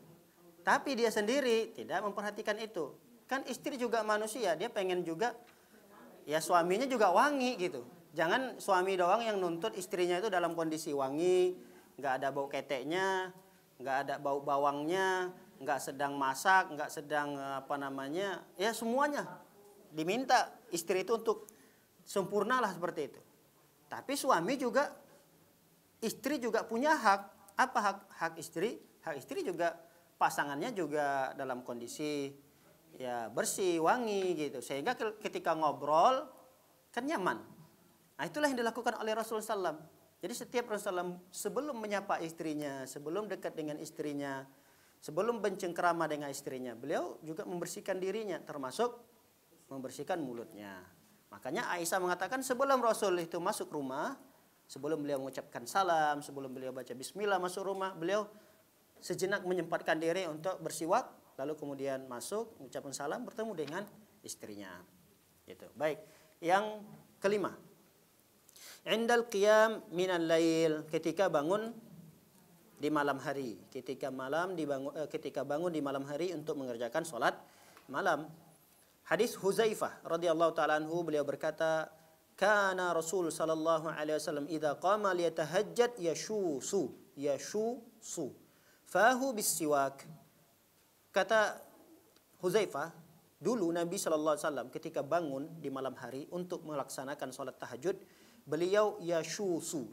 Tapi dia sendiri tidak memperhatikan itu. Kan istri juga manusia, dia pengen juga ya suaminya juga wangi gitu. Jangan suami doang yang nuntut istrinya itu dalam kondisi wangi, nggak ada bau keteknya, nggak ada bau bawangnya, nggak sedang masak, nggak sedang ya semuanya diminta istri itu untuk sempurnalah seperti itu. Tapi suami juga, istri juga punya hak. Apa hak istri? Hak istri juga pasangannya juga dalam kondisi ya bersih, wangi gitu. Sehingga ketika ngobrol kan nyaman. Nah, itulah yang dilakukan oleh Rasulullah SAW. Jadi setiap Rasulullah SAW sebelum menyapa istrinya, sebelum dekat dengan istrinya, sebelum bercengkrama dengan istrinya, beliau juga membersihkan dirinya, termasuk membersihkan mulutnya. Makanya Aisyah mengatakan sebelum Rasul itu masuk rumah, sebelum beliau mengucapkan salam, sebelum beliau baca bismillah masuk rumah, beliau sejenak menyempatkan diri untuk bersiwak, lalu kemudian masuk, mengucapkan salam, bertemu dengan istrinya. Gitu. Baik, yang kelima. Indal qiyam minal lail, ketika bangun di malam hari. Ketika bangun di malam hari untuk mengerjakan salat malam. Hadis Huzaifah radhiyallahu taala anhu, beliau berkata, kana Rasul sallallahu alaihi wasallam idza qama liyatahajjad yashusu fahu bisiwak. Kata Huzaifah, dulu Nabi sallallahu alaihi wasallam ketika bangun di malam hari untuk melaksanakan salat tahajud, beliau yashusu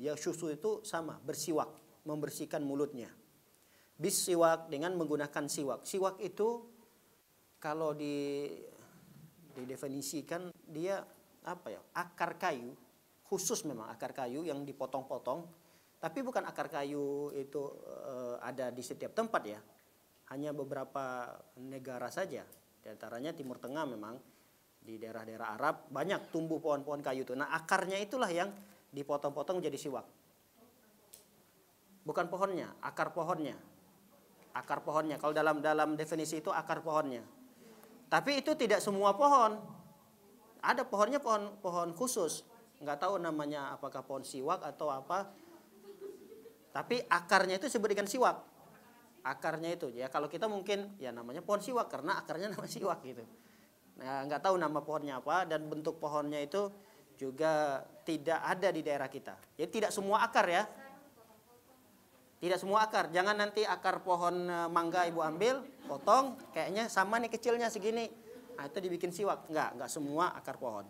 itu sama, bersiwak, membersihkan mulutnya. Bisiwak, dengan menggunakan siwak. Siwak itu kalau didefinisikan dia akar kayu, khusus memang akar kayu yang dipotong-potong, tapi bukan akar kayu itu ada di setiap tempat ya, hanya beberapa negara saja, di antaranya Timur Tengah. Memang di daerah-daerah Arab banyak tumbuh pohon-pohon kayu itu. Nah, akarnya itulah yang dipotong-potong jadi siwak, bukan pohonnya, akar pohonnya. Akar pohonnya, kalau dalam definisi itu akar pohonnya. Tapi itu tidak semua pohon. Ada pohonnya pohon khusus. Nggak tahu namanya apakah pohon siwak atau apa. Tapi akarnya itu disebut dengan siwak. Akarnya itu ya, kalau kita mungkin ya namanya pohon siwak karena akarnya nama siwak gitu. Nah, nggak tahu nama pohonnya apa dan bentuk pohonnya itu juga tidak ada di daerah kita. Jadi tidak semua akar ya. Tidak semua akar. Jangan nanti akar pohon mangga ibu ambil, potong, kayaknya sama nih kecilnya segini. Nah, itu dibikin siwak. Enggak semua akar pohon.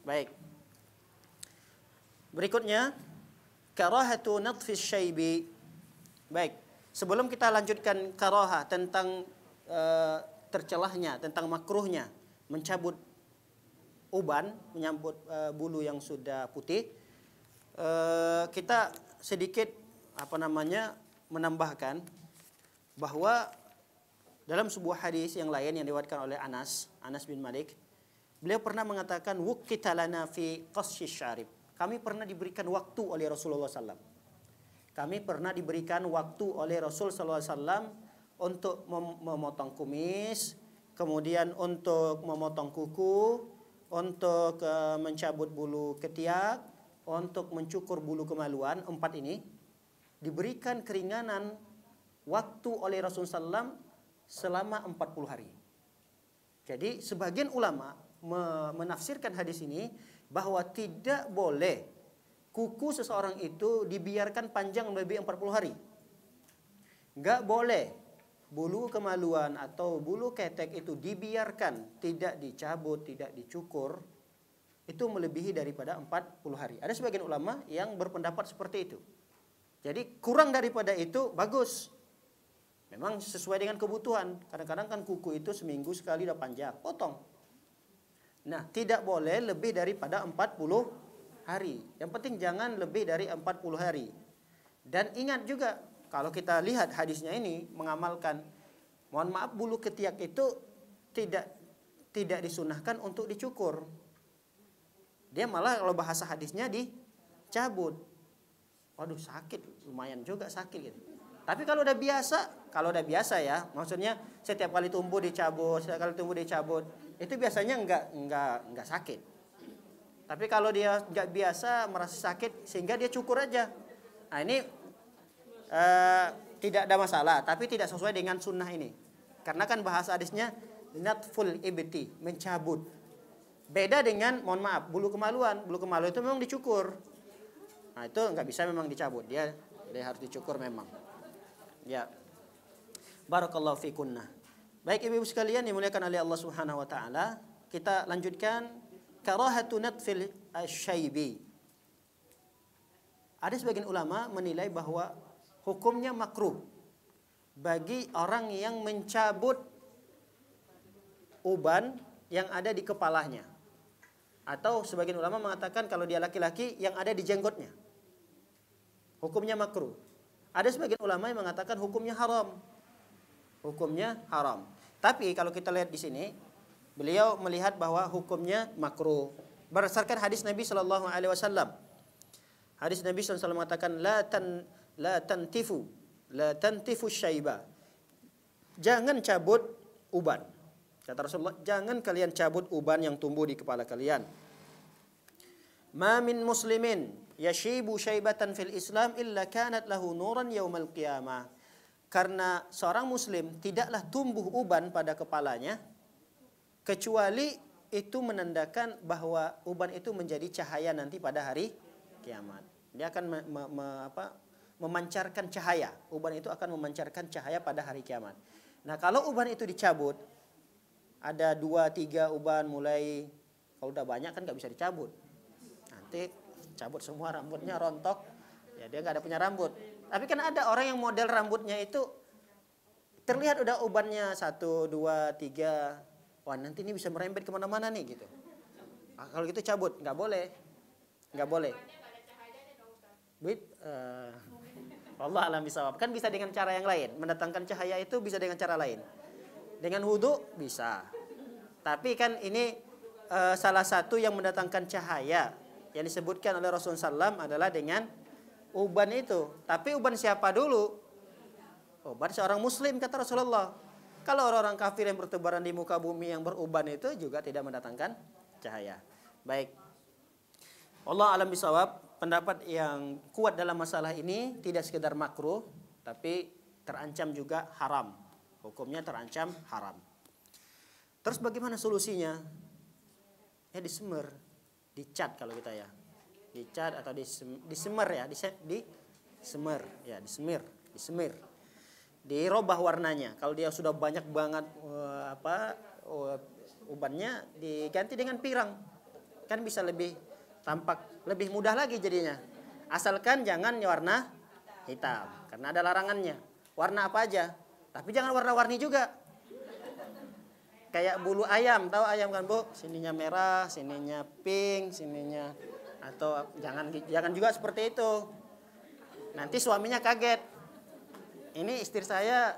Baik. Berikutnya, karahatu natfis syaibi. Baik. Sebelum kita lanjutkan karahah tentang tercelahnya, tentang makruhnya mencabut uban, menyambut bulu yang sudah putih, kita sedikit menambahkan bahwa dalam sebuah hadis yang lain yang diriwayatkan oleh Anas bin Malik, beliau pernah mengatakan wuqita lana fi qasyi syarib. Kami pernah diberikan waktu oleh Rasulullah SAW. Kami pernah diberikan waktu oleh Rasul SAW untuk memotong kumis, kemudian untuk memotong kuku, untuk mencabut bulu ketiak, untuk mencukur bulu kemaluan. 4 ini diberikan keringanan waktu oleh Rasulullah SAW selama 40 hari. Jadi sebagian ulama menafsirkan hadis ini bahwa tidak boleh kuku seseorang itu dibiarkan panjang lebih 40 hari. Nggak boleh bulu kemaluan atau bulu ketek itu dibiarkan, tidak dicabut, tidak dicukur, itu melebihi daripada 40 hari. Ada sebagian ulama yang berpendapat seperti itu. Jadi kurang daripada itu bagus. Memang sesuai dengan kebutuhan. Kadang-kadang kan kuku itu seminggu sekali udah panjang, potong. Nah, tidak boleh lebih daripada 40 hari. Yang penting jangan lebih dari 40 hari. Dan ingat juga, kalau kita lihat hadisnya ini mengamalkan, mohon maaf, bulu ketiak itu tidak disunahkan untuk dicukur. Dia malah kalau bahasa hadisnya dicabut. Waduh, sakit, lumayan juga sakit gitu. Tapi kalau udah biasa ya, maksudnya setiap kali tumbuh dicabut, itu biasanya enggak sakit. Tapi kalau dia enggak biasa merasa sakit sehingga dia cukur aja. Nah, ini tidak ada masalah, tapi tidak sesuai dengan sunnah ini. Karena kan bahasa hadisnya natful ibti, mencabut. Beda dengan, mohon maaf, bulu kemaluan. Bulu kemaluan itu memang dicukur. Nah, itu nggak bisa memang dicabut, dia harus dicukur memang. Ya. Barakallahu fikunna. Baik ibu-ibu sekalian dimuliakan oleh Allah Subhanahu wa taala, kita lanjutkan karahatu natfil asyaibi. Ada sebagian ulama menilai bahwa hukumnya makruh bagi orang yang mencabut uban yang ada di kepalanya. Atau sebagian ulama mengatakan kalau dia laki-laki yang ada di jenggotnya. Hukumnya makruh. Ada sebagian ulama yang mengatakan hukumnya haram. Hukumnya haram. Tapi kalau kita lihat di sini, beliau melihat bahwa hukumnya makruh berdasarkan hadis Nabi sallallahu alaihi wasallam. Hadis Nabi sallallahu alaihi wasallam mengatakan la tantifu syaiba. Jangan cabut uban. Kata Rasulullah, jangan kalian cabut uban yang tumbuh di kepala kalian. Ma min muslimin yashibu syaibatan fil Islam illa kanat lahu nuran yaumal qiyamah. Karena seorang muslim tidaklah tumbuh uban pada kepalanya kecuali itu menandakan bahwa uban itu menjadi cahaya nanti pada hari kiamat. Dia akan memancarkan cahaya. Uban itu akan memancarkan cahaya pada hari kiamat. Nah, kalau uban itu dicabut, ada 2-3 uban mulai, kalau udah banyak kan nggak bisa dicabut. Nanti cabut semua rambutnya rontok, ya dia nggak ada punya rambut. Tapi kan ada orang yang model rambutnya itu terlihat udah ubannya 1, 2, 3, wah nanti ini bisa merembet kemana-mana nih gitu. Nah, kalau gitu cabut, nggak boleh. Allah alam bisawab. Kan bisa dengan cara yang lain. Mendatangkan cahaya itu bisa dengan cara lain. Dengan wudu bisa. Tapi kan ini salah satu yang mendatangkan cahaya yang disebutkan oleh Rasulullah SAW adalah dengan uban itu. Tapi uban siapa dulu? Uban seorang muslim kata Rasulullah. Kalau orang-orang kafir yang bertebaran di muka bumi yang beruban itu juga tidak mendatangkan cahaya. Baik. Allah alam bisawab. Pendapat yang kuat dalam masalah ini tidak sekedar makruh, tapi terancam juga haram. Hukumnya terancam haram. Terus bagaimana solusinya? Ya disemer, dicat kalau kita ya. Dicat atau disemer ya, disemer ya, disemir. Dirubah warnanya. Kalau dia sudah banyak banget ubannya diganti dengan pirang. Kan bisa tampak lebih mudah lagi jadinya. Asalkan jangan warna hitam, karena ada larangannya. Warna apa aja, tapi jangan warna-warni juga. Kayak bulu ayam, tahu ayam kan Bu? Sininya merah, sininya pink, sininya, atau jangan juga seperti itu. Nanti suaminya kaget. Ini istri saya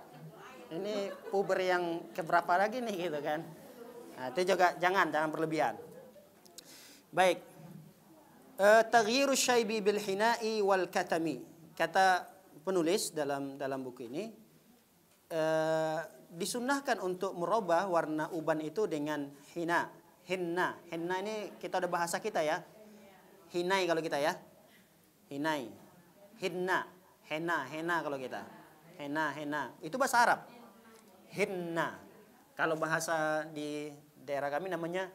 ini puber yang keberapa lagi nih gitu kan. Nah, itu juga jangan berlebihan. Baik. Taghyirus syaibi bil hina'i wal katami. Kata penulis dalam buku ini, disunnahkan untuk merubah warna uban itu dengan henna. Henna ini kita ada bahasa kita ya. Hinai kalau kita ya. Hinai. Henna kalau kita. Henna. Itu bahasa Arab. Henna. Kalau bahasa di daerah kami namanya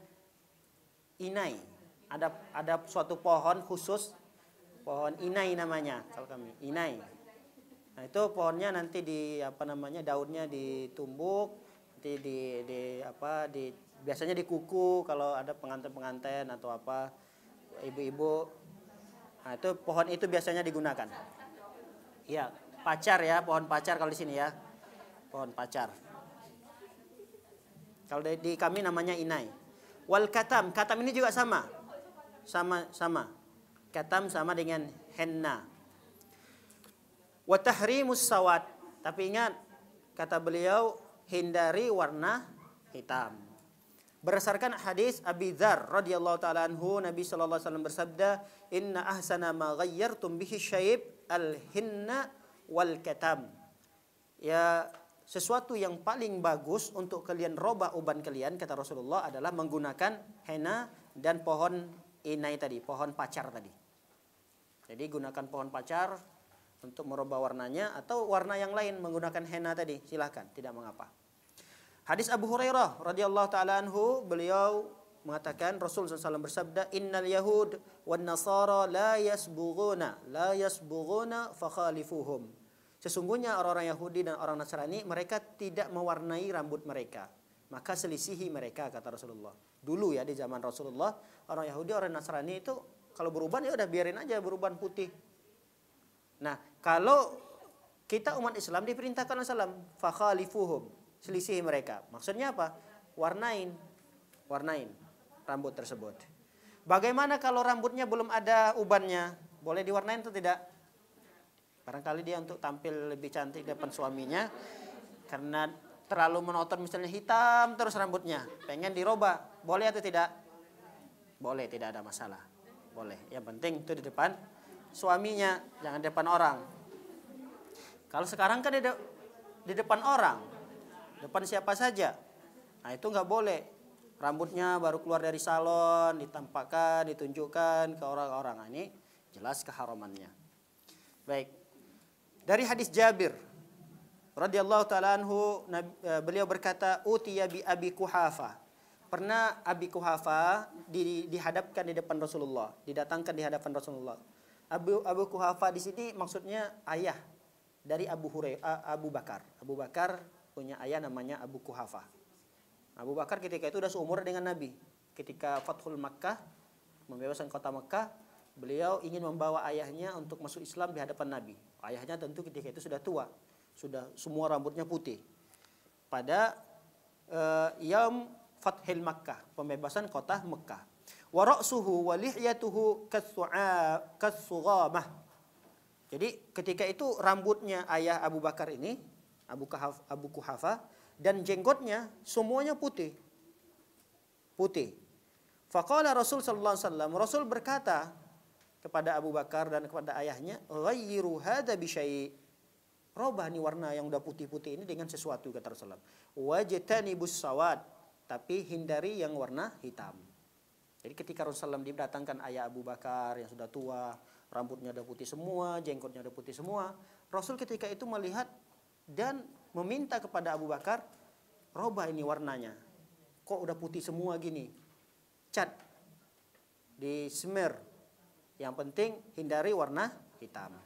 inai. Ada suatu pohon khusus, pohon inai namanya kalau kami, inai. Nah, itu pohonnya nanti daunnya ditumbuk, nanti biasanya di kuku kalau ada pengantin-pengantin atau apa, ibu-ibu. Nah, itu pohon itu biasanya digunakan. Iya, pacar ya, pohon pacar kalau di sini ya. Pohon pacar. Kalau di kami namanya inai. Wal katam, katam ini juga sama. Sama. Katam sama dengan henna. Wa tahrimus sawad. Tapi ingat, kata beliau, hindari warna hitam. Berdasarkan hadis Abi Dzar radhiyallahu taala anhu, Nabi sallallahu alaihi wasallam bersabda, "Inna ahsana ma ghayyartum bihi syaib al-hinna wal katam." Ya, sesuatu yang paling bagus untuk kalian robah uban kalian, kata Rasulullah, adalah menggunakan henna dan pohon inai tadi, pohon pacar tadi. Jadi gunakan pohon pacar untuk merubah warnanya, atau warna yang lain menggunakan henna tadi, silahkan, tidak mengapa. Hadis Abu Hurairah radhiyallahu taala anhu, beliau mengatakan, Rasul SAW bersabda, "Innal yahud wan nasara la yasbughuna fakhalifuhum." Sesungguhnya orang-orang Yahudi dan orang Nasrani, mereka tidak mewarnai rambut mereka, maka selisihi mereka, kata Rasulullah. Dulu ya, di zaman Rasulullah, orang Yahudi, orang Nasrani itu kalau beruban ya udah biarin aja beruban putih. Nah, kalau kita umat Islam diperintahkan oleh Islam, fakhalifuhum, selisihi mereka. Maksudnya apa? Warnain rambut tersebut. Bagaimana kalau rambutnya belum ada ubannya? Boleh diwarnain atau tidak? Barangkali dia untuk tampil lebih cantik depan suaminya, karena terlalu monoton, misalnya hitam terus rambutnya, pengen dirubah. Boleh atau tidak? Boleh, tidak ada masalah. Boleh. Yang penting itu di depan suaminya, jangan di depan orang. Kalau sekarang kan di depan orang, depan siapa saja, nah itu nggak boleh. Rambutnya baru keluar dari salon, ditampakkan, ditunjukkan ke orang-orang. Nah, ini jelas keharamannya. Baik. Dari hadis Jabir radhiyallahu taala anhu, beliau berkata, "Utiya bi Abi Quhafa." Pernah Abi Quhafa dihadapkan di depan Rasulullah, didatangkan di hadapan Rasulullah. Abu Quhafa di sini maksudnya ayah dari Abu Bakar. Abu Bakar punya ayah namanya Abu Quhafa. Abu Bakar ketika itu sudah seumur dengan Nabi. Ketika Fathul Makkah, membebaskan kota Makkah, beliau ingin membawa ayahnya untuk masuk Islam di hadapan Nabi. Ayahnya tentu ketika itu sudah tua, sudah semua rambutnya putih. Pada Yaum Fathil Makkah, pembebasan kota Makkah. Wa ra'suhu wa lihyatuhu kas-sughamah. Jadi ketika itu rambutnya ayah Abu Bakar ini, Abu Quhafa, dan jenggotnya semuanya putih. Faqala Rasul sallallahu alaihi wasallam, Rasul berkata kepada Abu Bakar dan kepada ayahnya, "Ghayyiru hadza bi syai'." Robah nih warna yang udah putih-putih ini dengan sesuatu, kata Rasulullah. "Wajtanibus sawad." Tapi hindari yang warna hitam. Jadi ketika Rasulullah didatangkan ayah Abu Bakar yang sudah tua, rambutnya udah putih semua, jenggotnya udah putih semua, Rasul ketika itu melihat dan meminta kepada Abu Bakar, "Robah ini warnanya. Kok udah putih semua gini? Cat, di smear. Yang penting hindari warna hitam."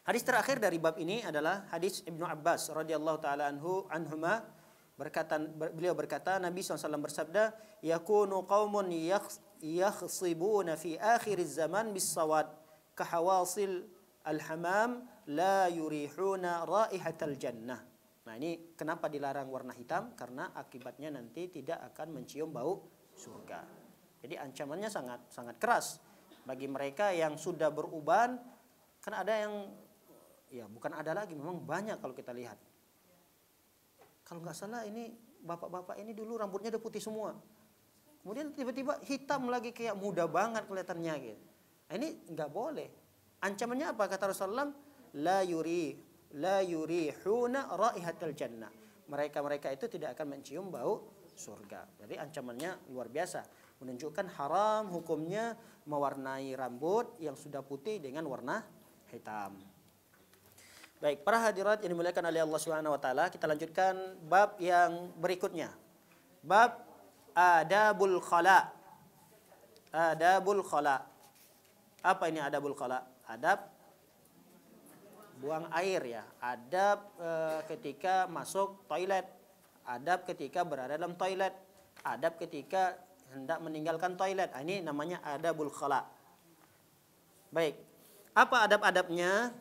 Hadis terakhir dari bab ini adalah hadis Ibnu Abbas radhiyallahu taala anhuma, beliau berkata, Nabi SAW bersabda, "Yakunu qaumun yakhsibuna fi akhiriz zaman bis-sawad kahawasil al-hamam la yurihuna raihatal jannah." Nah, ini kenapa dilarang warna hitam? Karena akibatnya nanti tidak akan mencium bau surga. Jadi ancamannya sangat keras bagi mereka yang sudah beruban. Kan ada yang, ya bukan ada lagi, memang banyak kalau kita lihat. Kalau nggak salah ini bapak-bapak ini dulu rambutnya udah putih semua, kemudian tiba-tiba hitam lagi, kayak muda banget kelihatannya gitu. Nah, ini nggak boleh. Ancamannya apa? Kata Rasulullah, la yurihuna raihatal jannah. Mereka itu tidak akan mencium bau surga. Jadi ancamannya luar biasa, menunjukkan haram hukumnya mewarnai rambut yang sudah putih dengan warna hitam. Baik, para hadirat yang dimuliakan oleh Allah Subhanahu wa taala, kita lanjutkan bab yang berikutnya. Bab adabul khala. Adabul khala. Apa ini adabul khala? Adab buang air ya. Adab ketika masuk toilet. Adab ketika berada dalam toilet. Adab ketika hendak meninggalkan toilet. Ini namanya adabul khala. Baik. Apa adab-adabnya?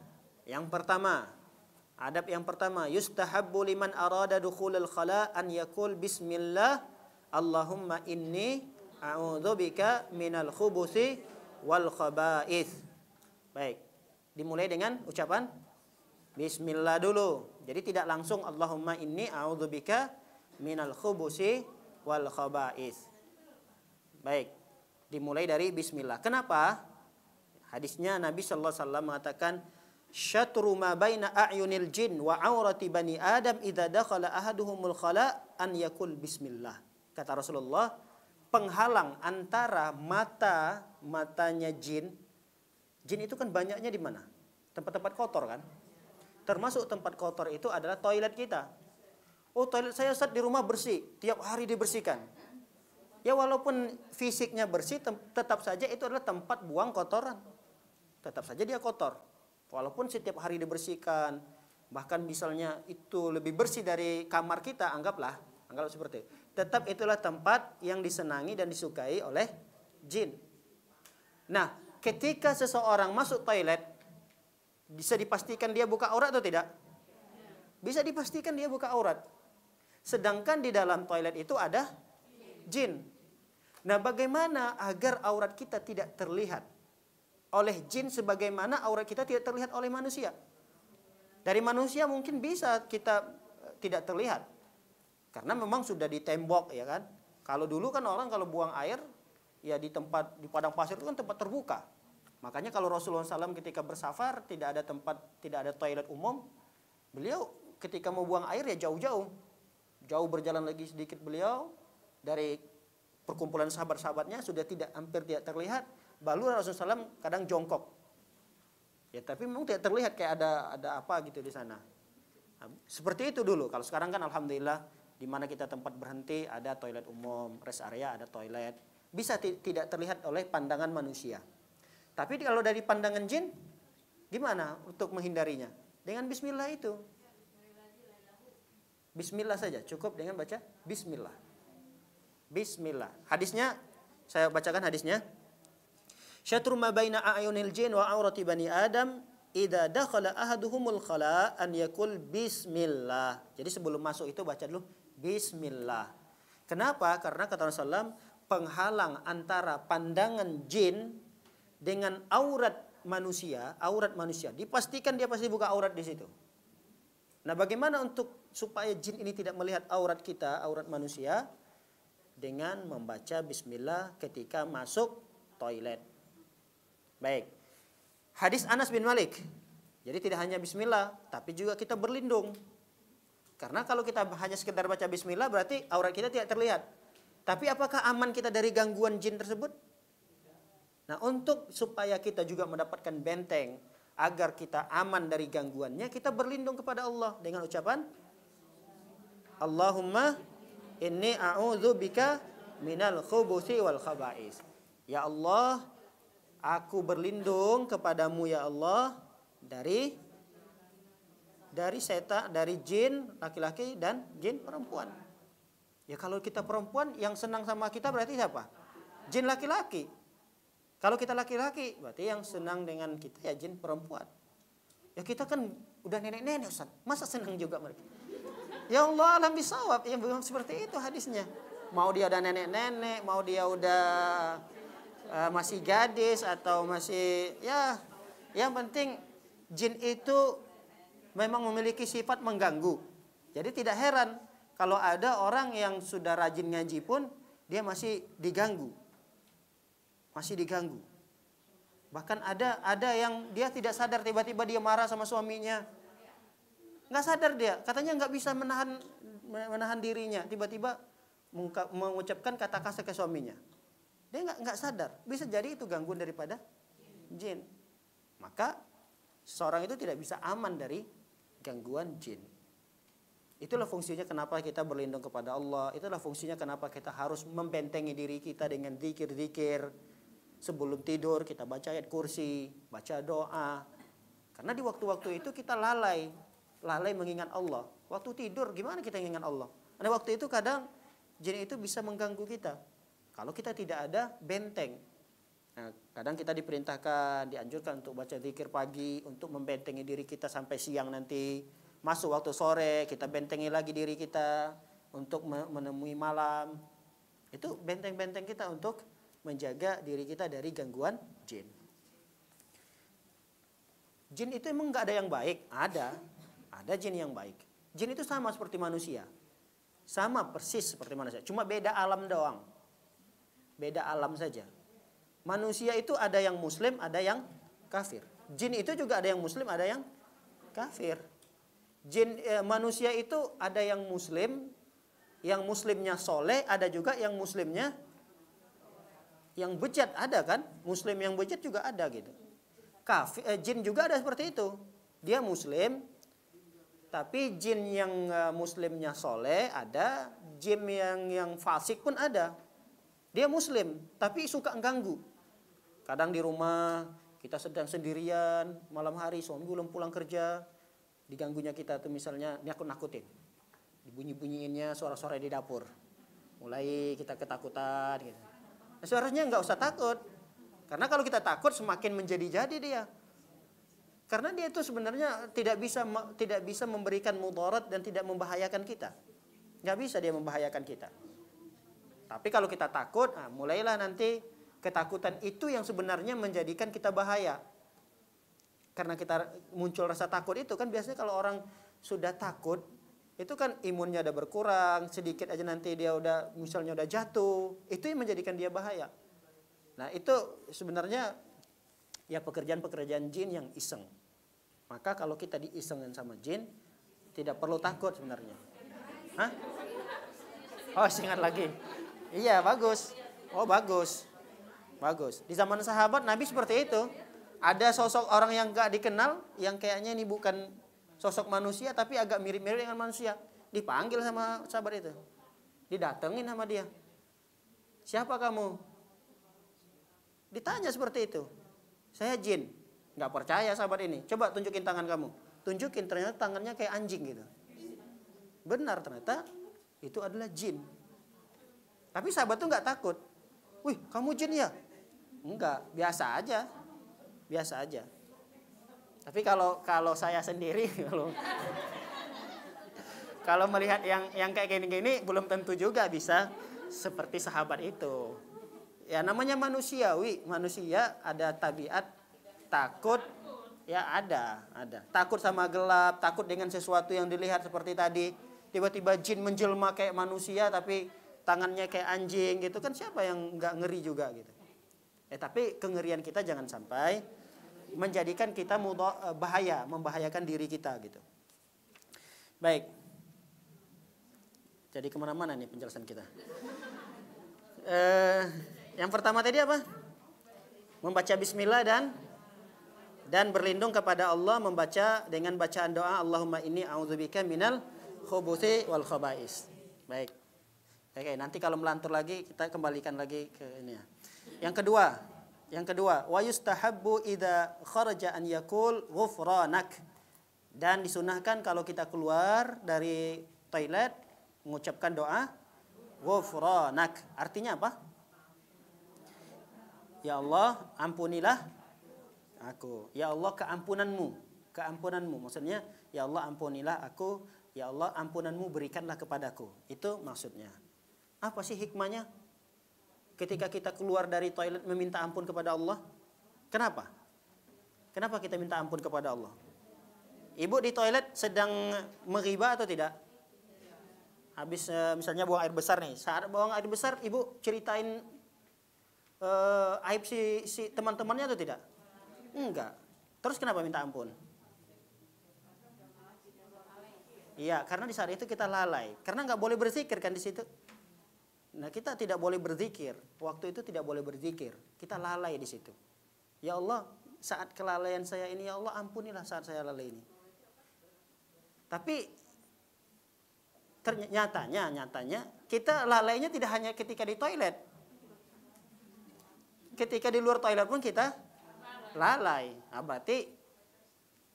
Yang pertama, adab yang pertama, yustahabbu liman arada dukhulal khala an yaqul bismillah Allahumma inni a'udzubika minal khubuthi wal khaba'ith. Baik. Dimulai dengan ucapan bismillah dulu. Jadi tidak langsung Allahumma inni a'udzubika minal khubuthi wal khaba'ith. Baik. Dimulai dari bismillah. Kenapa? Hadisnya Nabi sallallahu alaihi wasallam mengatakan syatru ma baina a'yunil jin wa aurati bani adam idza dakhala ahaduhumul khala an yakul bismillah. Kata Rasulullah, penghalang antara matanya jin. Jin itu kan banyaknya di mana? Tempat-tempat kotor kan? Termasuk tempat kotor itu adalah toilet kita. Oh, toilet saya Ustaz di rumah bersih, tiap hari dibersihkan. Ya walaupun fisiknya bersih, tetap saja itu adalah tempat buang kotoran. Tetap saja dia kotor. Walaupun setiap hari dibersihkan, bahkan misalnya itu lebih bersih dari kamar kita, anggaplah seperti itu. Tetap itulah tempat yang disenangi dan disukai oleh jin. Nah, ketika seseorang masuk toilet, bisa dipastikan dia buka aurat atau tidak? Bisa dipastikan dia buka aurat. Sedangkan di dalam toilet itu ada jin. Nah, bagaimana agar aurat kita tidak terlihat oleh jin sebagaimana aurat kita tidak terlihat oleh manusia? Dari manusia mungkin bisa kita tidak terlihat. Karena memang sudah di tembok, ya kan? Kalau dulu kan orang kalau buang air ya di padang pasir itu kan tempat terbuka. Makanya kalau Rasulullah SAW ketika bersafar tidak ada toilet umum, beliau ketika mau buang air ya jauh berjalan lagi sedikit beliau dari perkumpulan sahabat-sahabatnya sudah hampir tidak terlihat. Baru Rasulullah SAW kadang jongkok. Ya tapi memang tidak terlihat kayak ada apa gitu di sana. Nah, seperti itu dulu. Kalau sekarang kan alhamdulillah di mana kita tempat berhenti ada toilet umum, rest area ada toilet. Bisa tidak terlihat oleh pandangan manusia. Tapi kalau dari pandangan jin, gimana untuk menghindarinya? Dengan bismillah itu. Bismillah saja, cukup dengan baca bismillah. Bismillah. Hadisnya, saya bacakan hadisnya. Syatru ma baina a'yunil jin wa aurati bani Adam idza dakhala ahaduhumul khala an yakul bismillah. Jadi sebelum masuk itu baca dulu bismillah. Kenapa? Karena kata Rasulullah, penghalang antara pandangan jin dengan aurat manusia, dipastikan dia pasti buka aurat di situ. Nah, bagaimana untuk supaya jin ini tidak melihat aurat kita, aurat manusia? Dengan membaca bismillah ketika masuk toilet. Baik. Hadis Anas bin Malik. Jadi tidak hanya bismillah, tapi juga kita berlindung. Karena kalau kita hanya sekedar baca bismillah berarti aurat kita tidak terlihat. Tapi apakah aman kita dari gangguan jin tersebut? Nah, untuk supaya kita juga mendapatkan benteng agar kita aman dari gangguannya, kita berlindung kepada Allah dengan ucapan Allahumma inni a'udzubika minal khubuthi wal khaba'is. Ya Allah, aku berlindung kepadamu ya Allah dari setan, dari jin laki-laki dan jin perempuan. Ya kalau kita perempuan yang senang sama kita berarti siapa? Jin laki-laki. Kalau kita laki-laki berarti yang senang dengan kita ya jin perempuan. Ya kita kan udah nenek-nenek Ustaz, masa senang juga mereka? Ya Allah alam bisawab, ya belum seperti itu hadisnya. Mau dia udah nenek-nenek, mau dia udah masih gadis atau masih ya yang penting jin itu memang memiliki sifat mengganggu. Jadi tidak heran kalau ada orang yang sudah rajin ngaji pun dia masih diganggu. Bahkan ada yang dia tidak sadar tiba-tiba dia marah sama suaminya. Nggak sadar dia, katanya nggak bisa menahan dirinya, tiba-tiba mengucapkan kata kasar ke suaminya. Dia nggak sadar, bisa jadi itu gangguan daripada jin. Maka seorang itu tidak bisa aman dari gangguan jin. Itulah fungsinya kenapa kita berlindung kepada Allah. Itulah fungsinya kenapa kita harus membentengi diri kita dengan zikir-zikir. Sebelum tidur kita baca ayat kursi, baca doa. Karena di waktu-waktu itu kita lalai mengingat Allah. Waktu tidur gimana kita mengingat Allah? Ada waktu itu kadang jin itu bisa mengganggu kita. Kalau kita tidak ada benteng. Nah, kadang kita diperintahkan, dianjurkan untuk baca zikir pagi, untuk membentengi diri kita sampai siang nanti. Masuk waktu sore, kita bentengi lagi diri kita untuk menemui malam. Itu benteng-benteng kita untuk menjaga diri kita dari gangguan jin. Jin itu emang nggak ada yang baik? Ada jin yang baik. Jin itu sama seperti manusia. Sama persis seperti manusia, cuma beda alam doang. Beda alam saja. Manusia itu ada yang muslim, ada yang kafir. Jin itu juga ada yang muslim, ada yang kafir. Manusia itu ada yang muslimnya soleh, ada juga yang muslimnya yang bejat, ada kan? Muslim yang bejat juga ada gitu. Jin juga ada seperti itu. Dia muslim, tapi jin yang muslimnya soleh ada, jin yang fasik pun ada. Dia muslim, tapi suka ganggu. Kadang di rumah kita sedang sendirian, malam hari suami belum pulang kerja, diganggunya kita tuh misalnya nakut-nakutin, dibunyi-bunyiinnya suara-suara di dapur, mulai kita ketakutan gitu. Nah, seharusnya nggak usah takut, karena kalau kita takut semakin menjadi-jadi dia, karena dia itu sebenarnya tidak bisa memberikan mudarat dan tidak membahayakan kita, nggak bisa dia membahayakan kita. Tapi kalau kita takut, mulailah nanti ketakutan itu yang sebenarnya menjadikan kita bahaya. Karena kita muncul rasa takut itu kan biasanya kalau orang sudah takut itu kan imunnya udah berkurang, sedikit aja nanti dia misalnya udah jatuh, itu yang menjadikan dia bahaya. Nah, itu sebenarnya ya pekerjaan-pekerjaan jin yang iseng. Maka kalau kita diisengin sama jin, tidak perlu takut sebenarnya. Hah? Oh, ingat lagi. Iya, bagus. Oh, bagus. Bagus. Di zaman sahabat Nabi seperti itu. Ada sosok orang yang gak dikenal, yang kayaknya ini bukan sosok manusia, tapi agak mirip-mirip dengan manusia. Dipanggil sama sahabat itu. Didatengin sama dia. Siapa kamu? Ditanya seperti itu. Saya jin. Gak percaya sahabat ini. Coba tunjukin tangan kamu. Tunjukin, ternyata tangannya kayak anjing gitu. Benar, ternyata itu adalah jin. Tapi sahabat tuh gak takut. Wih, kamu jin ya? Enggak, biasa aja. Biasa aja. Tapi kalau saya sendiri kalau melihat yang kayak gini-gini belum tentu juga bisa seperti sahabat itu. Ya namanya manusiawi, manusia ada tabiat takut, ya ada. Takut sama gelap, takut dengan sesuatu yang dilihat seperti tadi. Tiba-tiba jin menjelma kayak manusia tapi tangannya kayak anjing gitu kan, siapa yang nggak ngeri juga gitu. Tapi kengerian kita jangan sampai menjadikan kita membahayakan diri kita gitu. Baik. Jadi kemana-mana nih penjelasan kita. Yang pertama tadi apa? Membaca bismillah dan berlindung kepada Allah, membaca dengan bacaan doa Allahumma inni a'udzubika minal khubuthi wal khaba'is. Baik. Oke, nanti kalau melantur lagi kita kembalikan lagi ke ini ya. Yang kedua, wa yustahabbu idza kharaja an yaqul ghufranak. Dan disunahkan kalau kita keluar dari toilet mengucapkan doa ghufranak. Artinya apa? Ya Allah, ampunilah aku. Ya Allah, keampunanmu. Maksudnya, ya Allah, ampunilah aku. Ya Allah, ampunanmu berikanlah kepadaku. Itu maksudnya. Apa sih hikmahnya? Ketika kita keluar dari toilet meminta ampun kepada Allah. Kenapa? Kenapa kita minta ampun kepada Allah? Ibu di toilet sedang meriba atau tidak? Habis misalnya buang air besar nih. Saat buang air besar, ibu ceritain aib si teman-temannya atau tidak? Enggak. Terus kenapa minta ampun? Iya, karena di saat itu kita lalai. Karena nggak boleh berzikir kan di situ. Nah, kita tidak boleh berzikir. Waktu itu tidak boleh berzikir. Kita lalai di situ. Ya Allah, saat kelalaian saya ini, ya Allah ampunilah saat saya lalai ini. Tapi nyatanya kita lalainya tidak hanya ketika di toilet. Ketika di luar toilet pun kita lalai. Nah, berarti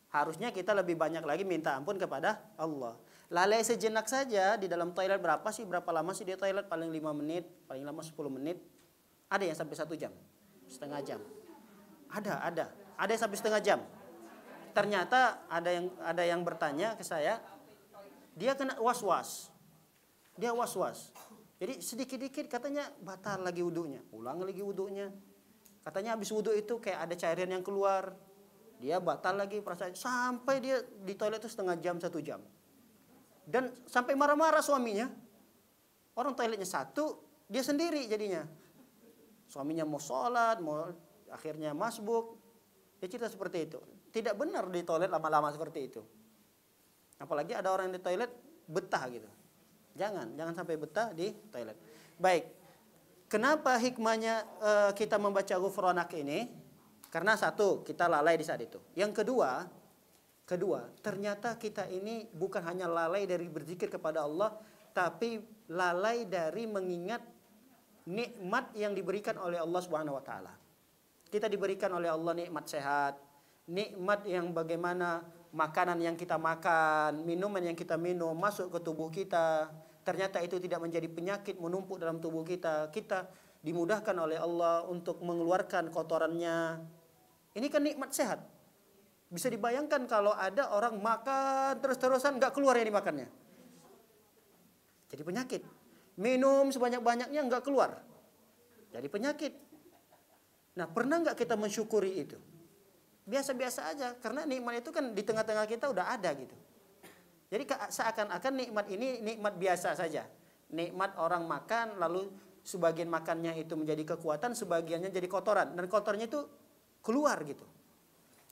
harusnya kita lebih banyak lagi minta ampun kepada Allah. Lalai sejenak saja di dalam toilet berapa lama sih di toilet? Paling 5 menit, paling lama 10 menit. Ada yang sampai 1 jam, setengah jam. Ada yang sampai setengah jam. Ternyata ada yang bertanya ke saya, dia kena was-was. Dia was-was. Jadi sedikit-dikit katanya batal lagi wudunya, ulang lagi wudunya. Katanya habis wudu itu kayak ada cairan yang keluar, dia batal lagi perasaan, sampai dia di toilet itu setengah jam, 1 jam. Dan sampai marah-marah suaminya. Orang toiletnya satu, dia sendiri jadinya. Suaminya mau sholat, mau akhirnya masbuk. Dia cerita seperti itu. Tidak benar di toilet lama-lama seperti itu. Apalagi ada orang di toilet betah gitu. Jangan sampai betah di toilet. Baik. Kenapa hikmahnya kita membaca ghufranak ini? Karena satu, kita lalai di saat itu. Yang kedua, ternyata kita ini bukan hanya lalai dari berzikir kepada Allah, tapi lalai dari mengingat nikmat yang diberikan oleh Allah Subhanahu wa taala. Kita diberikan oleh Allah nikmat sehat, nikmat yang bagaimana makanan yang kita makan, minuman yang kita minum masuk ke tubuh kita. Ternyata itu tidak menjadi penyakit menumpuk dalam tubuh kita. Kita dimudahkan oleh Allah untuk mengeluarkan kotorannya. Ini kan nikmat sehat. Bisa dibayangkan kalau ada orang makan terus-terusan nggak keluar yang dimakannya. Jadi penyakit. Minum sebanyak-banyaknya nggak keluar. Jadi penyakit. Nah, pernah nggak kita mensyukuri itu? Biasa-biasa aja, karena nikmat itu kan di tengah-tengah kita udah ada gitu. Jadi seakan-akan nikmat ini nikmat biasa saja. Nikmat orang makan, lalu sebagian makannya itu menjadi kekuatan, sebagiannya jadi kotoran. Dan kotornya itu keluar gitu.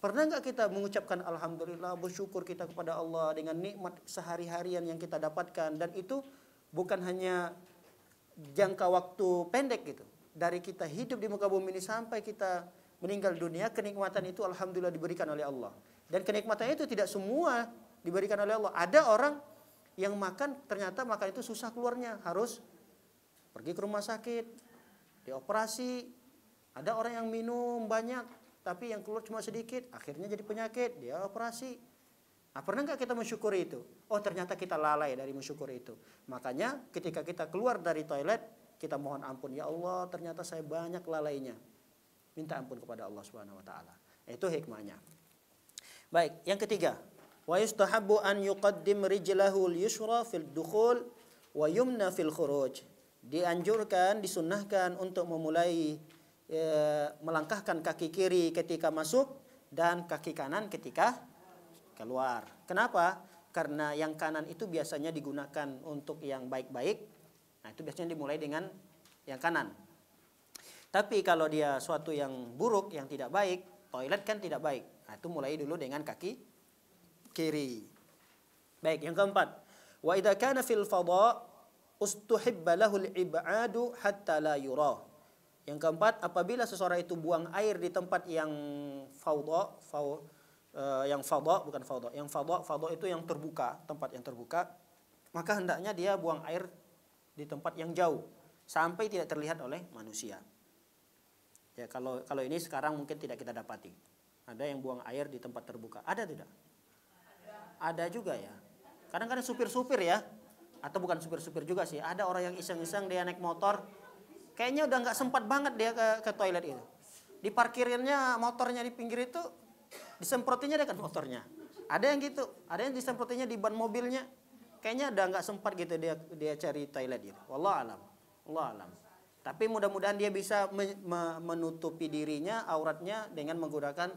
Pernah nggak kita mengucapkan alhamdulillah, bersyukur kita kepada Allah dengan nikmat sehari-harian yang kita dapatkan. Dan itu bukan hanya jangka waktu pendek gitu. Dari kita hidup di muka bumi ini sampai kita meninggal dunia, kenikmatan itu alhamdulillah diberikan oleh Allah. Dan kenikmatan itu tidak semua diberikan oleh Allah. Ada orang yang makan, ternyata makan itu susah keluarnya, harus pergi ke rumah sakit, dioperasi. Ada orang yang minum banyak, tapi yang keluar cuma sedikit, akhirnya jadi penyakit, dia operasi. Nah, pernah nggak kita mensyukuri itu? Oh, ternyata kita lalai dari mensyukuri itu. Makanya ketika kita keluar dari toilet, kita mohon ampun, ya Allah, ternyata saya banyak lalainya. Minta ampun kepada Allah Subhanahu wa taala. Itu hikmahnya. Baik, yang ketiga, wa yustahabbu an yuqaddim rijlahu al-yusra fil dukhul wa yumna fil khuruj. Dianjurkan, disunnahkan untuk memulai melangkahkan kaki kiri ketika masuk dan kaki kanan ketika keluar. Kenapa? Karena yang kanan itu biasanya digunakan untuk yang baik-baik. Nah, itu biasanya dimulai dengan yang kanan. Tapi kalau dia suatu yang buruk, yang tidak baik, toilet kan tidak baik. Nah, itu mulai dulu dengan kaki kiri. Baik, yang keempat. Wa idza kana fil fadha ustuhibba lahu al-ib'adu hatta la yura. Yang keempat, apabila seseorang itu buang air di tempat yang fadha, fadha itu yang terbuka, tempat yang terbuka, maka hendaknya dia buang air di tempat yang jauh sampai tidak terlihat oleh manusia. Ya, kalau ini sekarang mungkin tidak kita dapati. Ada yang buang air di tempat terbuka. Ada tidak? Ada juga ya. Kadang-kadang supir-supir ya. Atau bukan supir-supir juga sih. Ada orang yang iseng-iseng dia naik motor. Kayaknya udah nggak sempat banget dia ke toilet itu. Di parkirannya motornya di pinggir itu, disemprotinya dengan motornya. Ada yang gitu. Ada yang disemprotinya di ban mobilnya. Kayaknya udah nggak sempat gitu dia cari toilet gitu. Wallahu alam. Wallahu alam. Tapi mudah-mudahan dia bisa menutupi dirinya, auratnya dengan menggunakan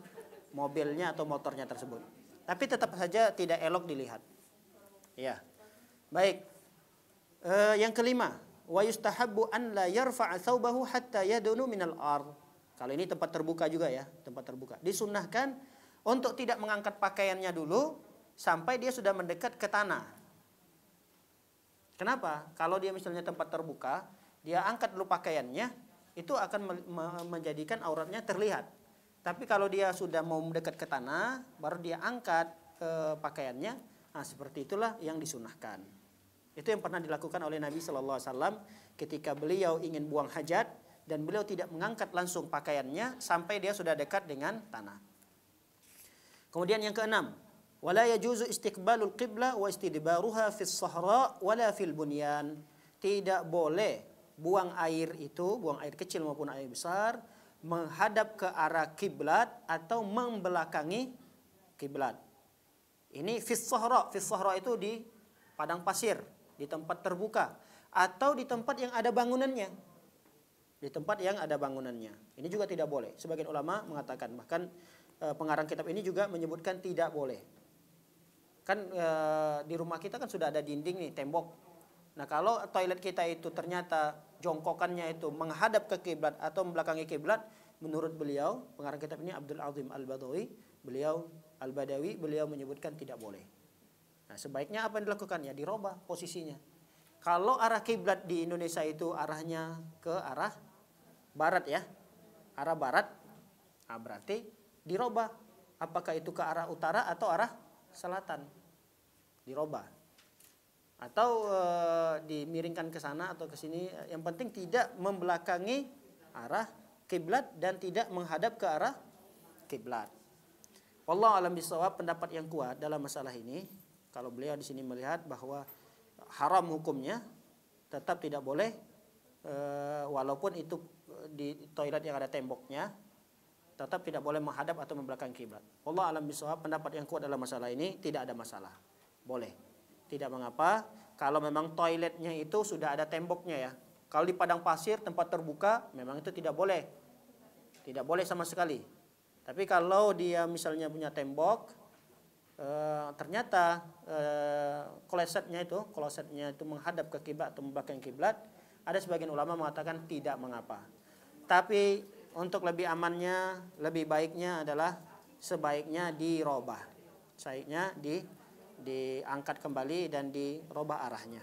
mobilnya atau motornya tersebut. Tapi tetap saja tidak elok dilihat. Ya. Baik. Yang kelima, wa yustahabbu an la yarfa'a thawbahu hatta yadunu minal ard. Kalau ini tempat terbuka juga ya, tempat terbuka. Disunnahkan untuk tidak mengangkat pakaiannya dulu sampai dia sudah mendekat ke tanah. Kenapa? Kalau dia misalnya tempat terbuka, dia angkat dulu pakaiannya, itu akan menjadikan auratnya terlihat. Tapi kalau dia sudah mau mendekat ke tanah, baru dia angkat pakaiannya, nah seperti itulah yang disunahkan. Itu yang pernah dilakukan oleh Nabi SAW ketika beliau ingin buang hajat, dan beliau tidak mengangkat langsung pakaiannya sampai dia sudah dekat dengan tanah. Kemudian yang keenam, wala yajuzu istiqbalul qibla wa istidbaruha fis sahra wala fil bunyan. Tidak boleh buang air itu, buang air kecil maupun air besar, menghadap ke arah kiblat atau membelakangi kiblat. Ini fis sahra itu di padang pasir, di tempat terbuka. atau di tempat yang ada bangunannya. Di tempat yang ada bangunannya. Ini juga tidak boleh. Sebagian ulama mengatakan, bahkan pengarang kitab ini juga menyebutkan tidak boleh. Kan di rumah kita kan sudah ada dinding nih, tembok. Nah, kalau toilet kita itu ternyata jongkokannya itu menghadap ke kiblat atau membelakangi kiblat, menurut beliau, pengarang kitab ini Abdul Azim Al-Badawi, beliau menyebutkan tidak boleh. Nah, sebaiknya apa yang dilakukan? Ya dirubah posisinya. Kalau arah kiblat di Indonesia itu arahnya ke arah barat ya, arah barat, nah berarti dirubah. Apakah itu ke arah utara atau arah selatan? Dirubah. Atau dimiringkan ke sana atau ke sini. Yang penting tidak membelakangi arah kiblat dan tidak menghadap ke arah kiblat. Wallahu a'lam bishawab, pendapat yang kuat dalam masalah ini, kalau beliau di sini melihat bahwa haram hukumnya, tetap tidak boleh walaupun itu di toilet yang ada temboknya, tetap tidak boleh menghadap atau membelakangi kiblat. Wallahu a'lam bishawab, pendapat yang kuat dalam masalah ini tidak ada masalah. Boleh. Tidak mengapa kalau memang toiletnya itu sudah ada temboknya ya. Kalau di padang pasir tempat terbuka memang itu tidak boleh. Tidak boleh sama sekali. Tapi kalau dia misalnya punya tembok, ternyata klosetnya itu menghadap ke kiblat atau membelakangi kiblat, ada sebagian ulama mengatakan tidak mengapa. Tapi untuk lebih amannya, lebih baiknya adalah sebaiknya dirubah. Sebaiknya diangkat kembali dan dirubah arahnya.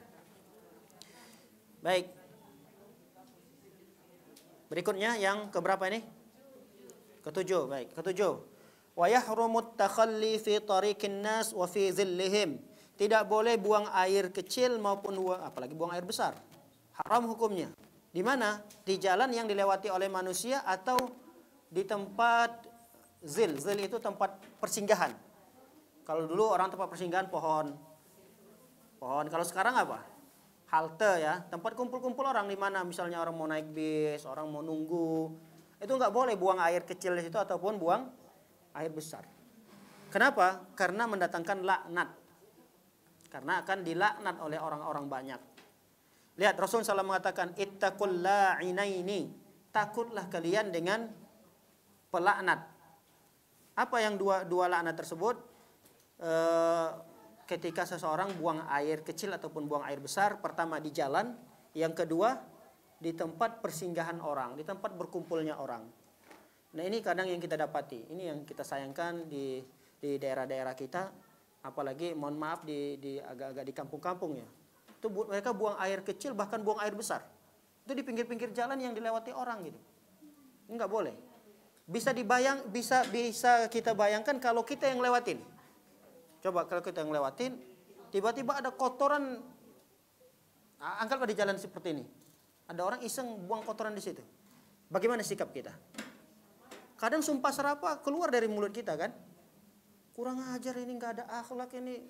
Baik. Berikutnya yang keberapa ini? Ketujuh. Baik, ketujuh. Wa yahrumut takhalli fi tariqin nas wa fi zillihim. Tidak boleh buang air kecil maupun apalagi buang air besar. Haram hukumnya. Di mana? Di jalan yang dilewati oleh manusia atau di tempat zil. Zil itu tempat persinggahan. Kalau dulu orang tempat persinggahan pohon. Kalau sekarang apa? Halte ya, tempat kumpul-kumpul orang, di mana misalnya orang mau naik bis, orang mau nunggu. Itu nggak boleh buang air kecil di situ ataupun buang air besar. Kenapa? Karena mendatangkan laknat. Karena akan dilaknat oleh orang-orang banyak. Lihat Rasul SAW mengatakan ittaqul la'inaini. Takutlah kalian dengan pelaknat. Apa yang dua laknat tersebut? Ketika seseorang buang air kecil ataupun buang air besar, pertama di jalan, yang kedua di tempat persinggahan orang, di tempat berkumpulnya orang. Nah, ini kadang yang kita dapati, ini yang kita sayangkan di daerah-daerah kita, apalagi mohon maaf di agak-agak di kampung-kampung ya. Itu mereka buang air kecil, bahkan buang air besar. Itu di pinggir-pinggir jalan yang dilewati orang gitu. Enggak boleh. Bisa kita bayangkan kalau kita yang lewatin. Coba kalau kita yang lewatin, tiba-tiba ada kotoran, anggaplah di jalan seperti ini. Ada orang iseng buang kotoran di situ. Bagaimana sikap kita? Kadang sumpah serapah keluar dari mulut kita kan. Kurang ajar ini, nggak ada akhlak ini.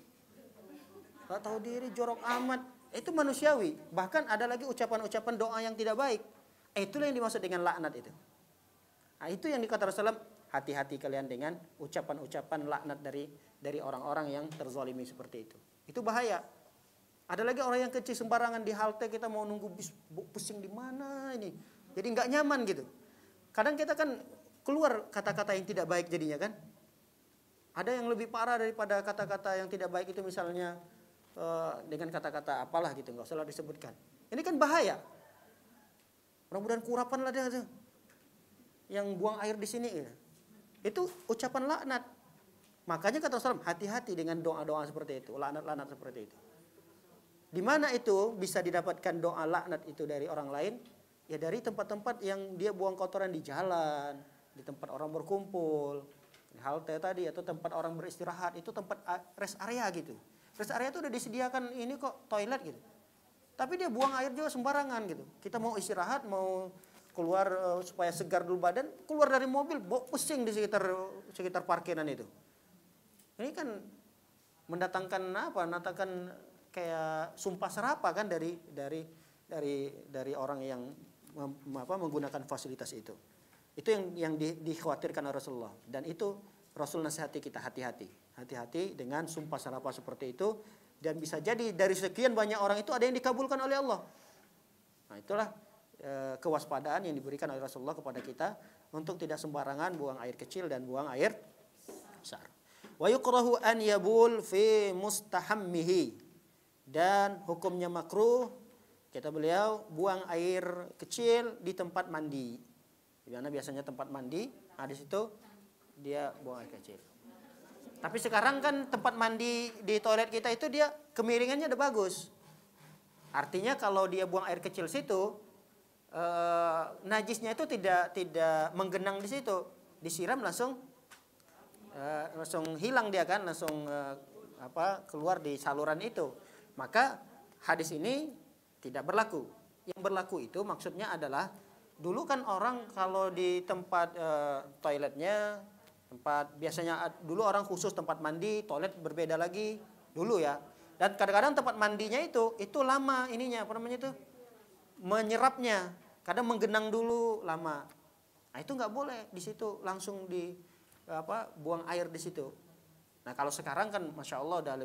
Nggak tahu diri, jorok amat. Itu manusiawi. Bahkan ada lagi ucapan-ucapan doa yang tidak baik. Itulah yang dimaksud dengan laknat itu. Nah, itu yang dikata Rasulullah, hati-hati kalian dengan ucapan-ucapan laknat dari orang-orang yang terzalimi seperti itu. Itu bahaya. Ada lagi orang yang kecil sembarangan di halte, kita mau nunggu bis, pusing di mana ini. Jadi nggak nyaman gitu. Kadang kita kan keluar kata-kata yang tidak baik jadinya kan. Ada yang lebih parah daripada kata-kata yang tidak baik itu, misalnya dengan kata-kata apalah gitu, nggak usah disebutkan. Ini kan bahaya. Mudah-mudahan kurapan lah dia yang buang air di sini. Ya. Itu ucapan laknat. Makanya kata Rasulullah, hati-hati dengan doa-doa seperti itu, laknat-laknat seperti itu. Di mana itu bisa didapatkan doa laknat itu dari orang lain? Ya dari tempat-tempat yang dia buang kotoran di jalan, di tempat orang berkumpul, di halte tadi, atau tempat orang beristirahat, itu tempat rest area gitu. Rest area itu udah disediakan ini kok toilet gitu. Tapi dia buang air juga sembarangan gitu. Kita mau istirahat, mau keluar supaya segar dulu badan, keluar dari mobil, pusing di sekitar parkiran itu. Ini kan mendatangkan apa? Mendatangkan kayak sumpah serapah kan dari orang yang menggunakan fasilitas itu. Itu yang dikhawatirkan oleh Rasulullah, dan itu Rasul nasihati kita, hati-hati dengan sumpah serapah seperti itu, dan bisa jadi dari sekian banyak orang itu ada yang dikabulkan oleh Allah. Nah, itulah kewaspadaan yang diberikan oleh Rasulullah kepada kita untuk tidak sembarangan buang air kecil dan buang air besar. Wa yukrahu an yabul fi mustahammihi, dan hukumnya makruh kata beliau buang air kecil di tempat mandi. Karena biasanya tempat mandi, di situ dia buang air kecil. Tapi sekarang kan tempat mandi di toilet kita itu dia kemiringannya udah bagus. Artinya kalau dia buang air kecil situ, najisnya itu tidak menggenang di situ, disiram langsung hilang dia kan, langsung keluar di saluran itu. Maka hadis ini tidak berlaku. Yang berlaku itu maksudnya adalah dulu kan orang kalau di tempat toiletnya, tempat biasanya dulu orang khusus tempat mandi, toilet berbeda lagi dulu ya. Dan kadang-kadang tempat mandinya itu lama ininya, apa namanya itu, menyerapnya. Kadang menggenang dulu lama. Nah itu nggak boleh di situ langsung buang air di situ. Nah kalau sekarang kan masya Allah udah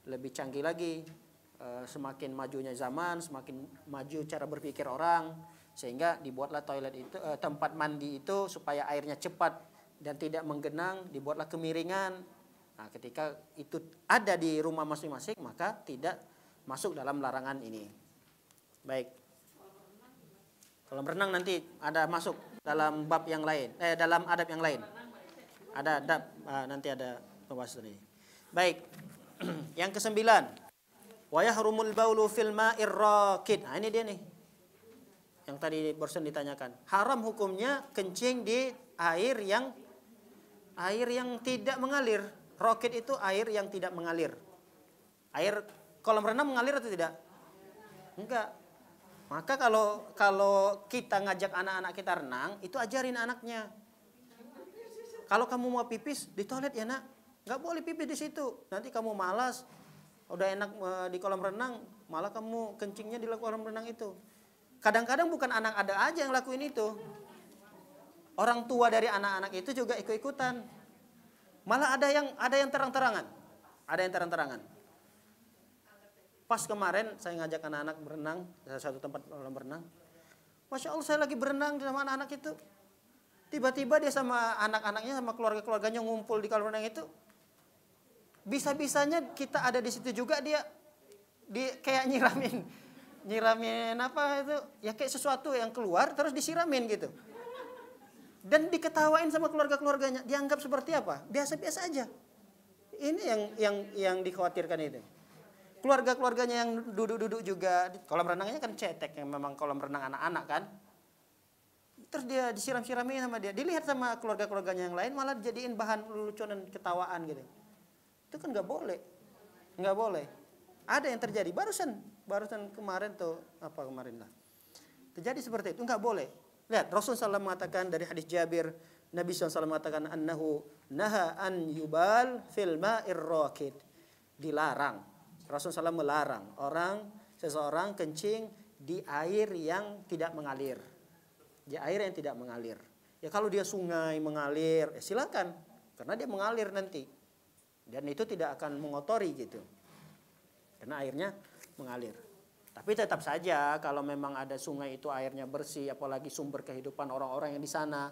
lebih canggih lagi. Semakin majunya zaman, semakin maju cara berpikir orang, sehingga dibuatlah toilet itu, tempat mandi itu supaya airnya cepat dan tidak menggenang, dibuatlah kemiringan. Nah, ketika itu ada di rumah masing-masing, maka tidak masuk dalam larangan ini. Baik. Kalau berenang nanti ada masuk dalam bab yang lain, dalam adab yang lain. Ada adab, nanti ada pembahasan ini. Baik. Yang ke-9. Wa yahrumul baulu fil ma'ir raqid. Nah, ini dia nih. Yang tadi barusan ditanyakan. Haram hukumnya kencing di air yang tidak mengalir. Raqid itu air yang tidak mengalir. Air kolam renang mengalir atau tidak? Enggak. Maka kalau kita ngajak anak-anak kita renang, itu ajarin anaknya. Kalau kamu mau pipis di toilet ya nak, nggak boleh pipis di situ. Nanti kamu malas. Udah enak di kolam renang, malah kamu kencingnya di kolam renang itu. Kadang-kadang bukan anak ada aja yang lakuin itu. Orang tua dari anak-anak itu juga ikut-ikutan. Malah ada yang terang-terangan. Ada yang terang-terangan. Pas kemarin saya ngajak anak-anak berenang di satu tempat kolam renang. Masya Allah saya lagi berenang sama anak-anak itu. Tiba-tiba dia sama anak-anaknya sama keluarga-keluarganya ngumpul di kolam renang itu. Bisa-bisanya kita ada di situ juga dia kayak nyiramin apa itu ya, kayak sesuatu yang keluar terus disiramin gitu. Dan diketawain sama keluarga-keluarganya, dianggap seperti apa? Biasa-biasa aja. Ini yang dikhawatirkan itu. Keluarga-keluarganya yang duduk-duduk juga di kolam renangnya kan cetek, yang memang kolam renang anak-anak kan. Terus dia disiram-siramin sama dia. Dilihat sama keluarga-keluarganya yang lain malah dijadiin bahan lelucon dan ketawaan gitu. Itu kan nggak boleh. Ada yang terjadi barusan kemarin tuh kemarin lah. Terjadi seperti itu, nggak boleh. Lihat Rasulullah SAW mengatakan dari hadis Jabir, Nabi SAW mengatakan annahu naha an yubal fil ma'ir raqid. Dilarang. Rasulullah SAW melarang seseorang kencing di air yang tidak mengalir. Di air yang tidak mengalir. Ya kalau dia sungai mengalir, silakan, karena dia mengalir nanti. Dan itu tidak akan mengotori gitu. Karena airnya mengalir. Tapi tetap saja kalau memang ada sungai itu airnya bersih, apalagi sumber kehidupan orang-orang yang di sana,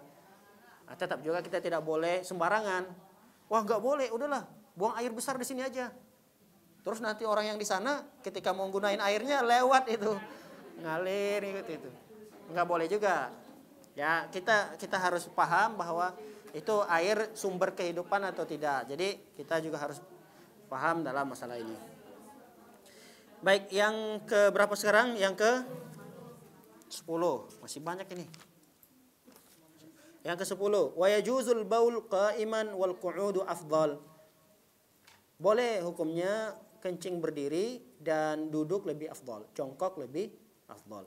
tetap juga kita tidak boleh sembarangan. Wah nggak boleh, udahlah buang air besar di sini aja. Terus nanti orang yang di sana ketika mau gunain airnya lewat itu ngalir itu. Nggak boleh juga. Ya kita harus paham bahwa itu air sumber kehidupan atau tidak. Jadi kita juga harus paham dalam masalah ini. Baik, yang ke berapa sekarang? Yang ke 10. Masih banyak ini. Yang ke 10. Wa yajuzul baul qa'iman wal qu'udu afdal. Boleh hukumnya kencing berdiri dan duduk lebih afdal. Jongkok lebih afdal.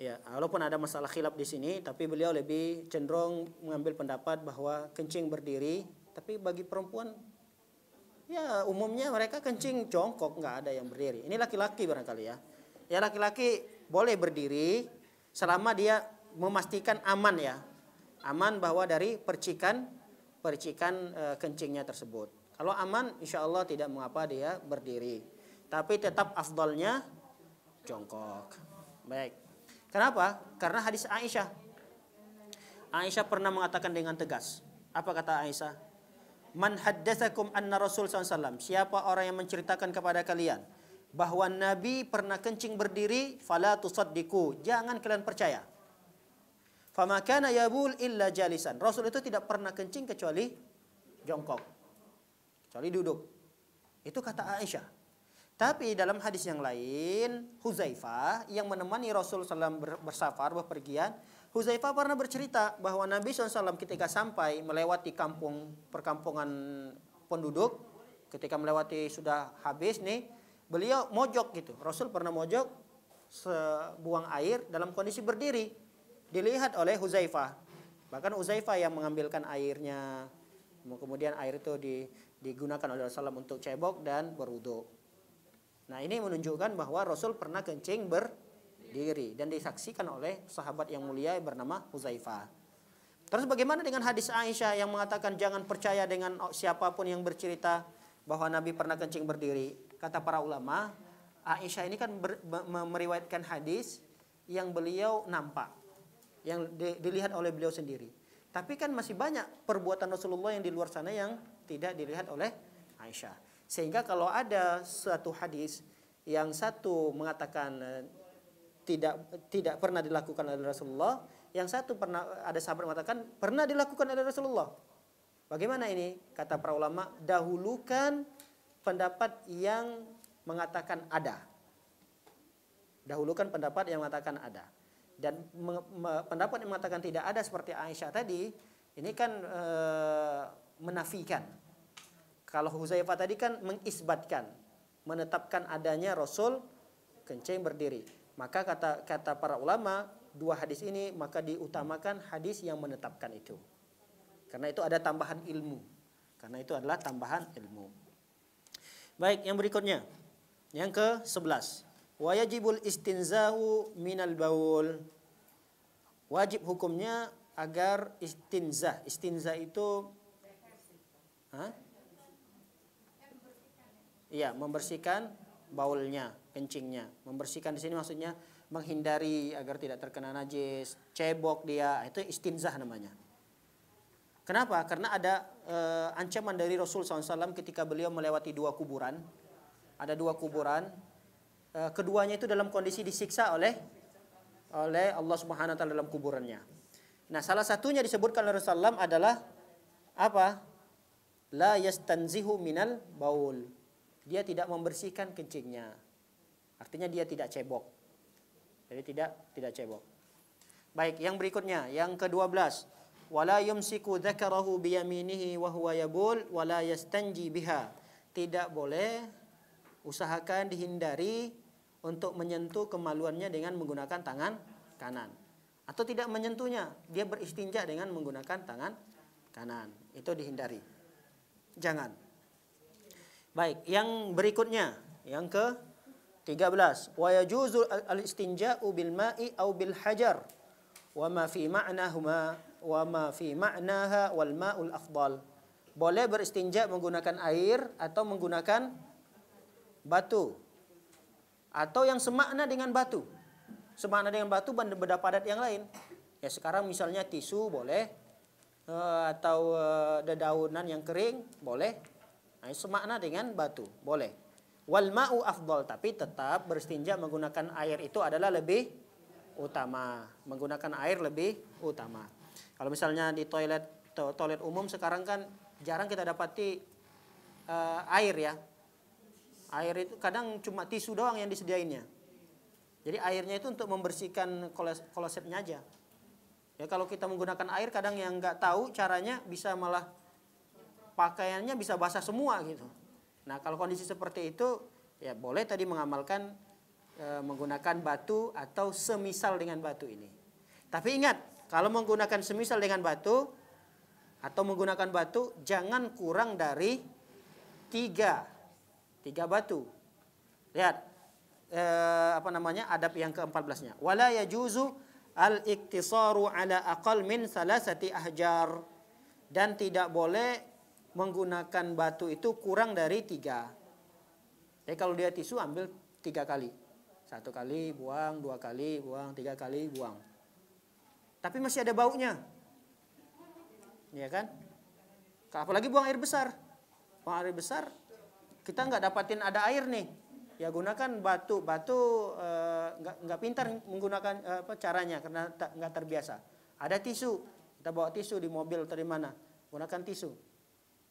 Ya, walaupun ada masalah khilaf di sini, tapi beliau lebih cenderung mengambil pendapat bahwa kencing berdiri, tapi bagi perempuan ya umumnya mereka kencing jongkok, nggak ada yang berdiri. Ini laki-laki barangkali ya. Ya laki-laki boleh berdiri selama dia memastikan aman ya. Aman bahwa dari percikan kencingnya tersebut. Kalau aman insya Allah tidak mengapa dia berdiri. Tapi tetap afdalnya jongkok. Baik. Kenapa? Karena hadis Aisyah. Aisyah pernah mengatakan dengan tegas. Apa kata Aisyah? Man haddatsakum anna Rasul SAW. Siapa orang yang menceritakan kepada kalian bahwa Nabi pernah kencing berdiri, fala tusaddiqu. Jangan kalian percaya. Fama kana yabul illa jalisan. Rasul itu tidak pernah kencing kecuali jongkok. Kecuali duduk. Itu kata Aisyah. Tapi dalam hadis yang lain, Huzaifah yang menemani Rasul SAW bersafar, bepergian, Huzaifah pernah bercerita bahwa Nabi SAW ketika sampai melewati perkampungan penduduk, ketika melewati sudah habis nih, beliau mojok gitu. Rasul pernah mojok sebuang air dalam kondisi berdiri. Dilihat oleh Huzaifah. Bahkan Huzaifah yang mengambilkan airnya. Kemudian air itu digunakan oleh Rasulullah untuk cebok dan berwudu. Nah, ini menunjukkan bahwa Rasul pernah kencing berdiri dan disaksikan oleh sahabat yang mulia bernama Huzaifah. Terus bagaimana dengan hadis Aisyah yang mengatakan jangan percaya dengan siapapun yang bercerita bahwa Nabi pernah kencing berdiri? Kata para ulama, Aisyah ini kan meriwayatkan hadis yang beliau nampak, yang dilihat oleh beliau sendiri. Tapi kan masih banyak perbuatan Rasulullah yang di luar sana yang tidak dilihat oleh Aisyah. Sehingga kalau ada suatu hadis yang satu mengatakan tidak pernah dilakukan oleh Rasulullah, yang satu ada sahabat mengatakan pernah dilakukan oleh Rasulullah. Bagaimana ini? Kata para ulama, dahulukan pendapat yang mengatakan ada. Dahulukan pendapat yang mengatakan ada. Dan pendapat yang mengatakan tidak ada seperti Aisyah tadi, ini kan menafikan. Kalau Huzaifah tadi kan mengisbatkan, menetapkan adanya Rasul kencing berdiri. Maka kata para ulama, dua hadis ini maka diutamakan hadis yang menetapkan itu. Karena itu ada tambahan ilmu. Karena itu adalah tambahan ilmu. Baik, yang berikutnya. Yang ke-11. Wa yajibul istinzahu minal baul. Wajib hukumnya agar istinzah. Istinzah itu iya, membersihkan baulnya, kencingnya. Membersihkan di sini maksudnya menghindari agar tidak terkena najis, cebok dia, itu istinzah namanya. Kenapa? Karena ada ancaman dari Rasul SAW ketika beliau melewati dua kuburan. Ada dua kuburan, keduanya itu dalam kondisi disiksa oleh Allah Subhanahu wa taala dalam kuburannya. Nah, salah satunya disebutkan oleh Rasulullah SAW adalah apa? La yastanzihu minal baul. Dia tidak membersihkan kencingnya. Artinya dia tidak cebok. Jadi tidak cebok. Baik, yang berikutnya, yang ke-12. Wala yumsiku dzakarahu biyaminihi wa huwa yabul wala yastanji biha. Tidak boleh, usahakan dihindari untuk menyentuh kemaluannya dengan menggunakan tangan kanan. Atau tidak menyentuhnya, dia beristinja dengan menggunakan tangan kanan. Itu dihindari. Jangan. Baik, yang berikutnya, yang ke-13. Wa yajuzu al-istinja'u bil ma'i aw bil hajar wa ma fi ma'nahuma wa ma fi ma'naha wal ma'ul afdal. Boleh beristinja menggunakan air atau menggunakan batu. Atau yang semakna dengan batu. Semakna dengan batu benda padat yang lain. Ya, sekarang misalnya tisu boleh, atau dedaunan yang kering boleh. Nah, semakna dengan batu, boleh. Wal ma'u afdal, tapi tetap beristinja menggunakan air itu adalah lebih utama. Menggunakan air lebih utama. Kalau misalnya di toilet umum sekarang kan jarang kita dapati air ya. Air itu kadang cuma tisu doang yang disediainnya. Jadi airnya itu untuk membersihkan klosetnya aja. Ya, kalau kita menggunakan air kadang yang nggak tahu caranya bisa malah pakaiannya bisa basah semua gitu. Nah, kalau kondisi seperti itu, ya boleh tadi mengamalkan menggunakan batu atau semisal dengan batu ini. Tapi ingat, kalau menggunakan semisal dengan batu atau menggunakan batu, jangan kurang dari 3 batu. Lihat, adab yang ke-14-nya. Wala yajuzu al-iktisaru ala aqal min salasati ahjar. Dan tidak boleh menggunakan batu itu kurang dari 3. Jadi kalau dia tisu ambil 3 kali. 1 kali buang, 2 kali buang, 3 kali buang. Tapi masih ada baunya. Ya kan? Apalagi buang air besar. Buang air besar, kita nggak dapatin ada air nih. Ya gunakan batu. Batu nggak pintar menggunakan caranya karena nggak terbiasa. Ada tisu, kita bawa tisu di mobil atau di mana. Gunakan tisu.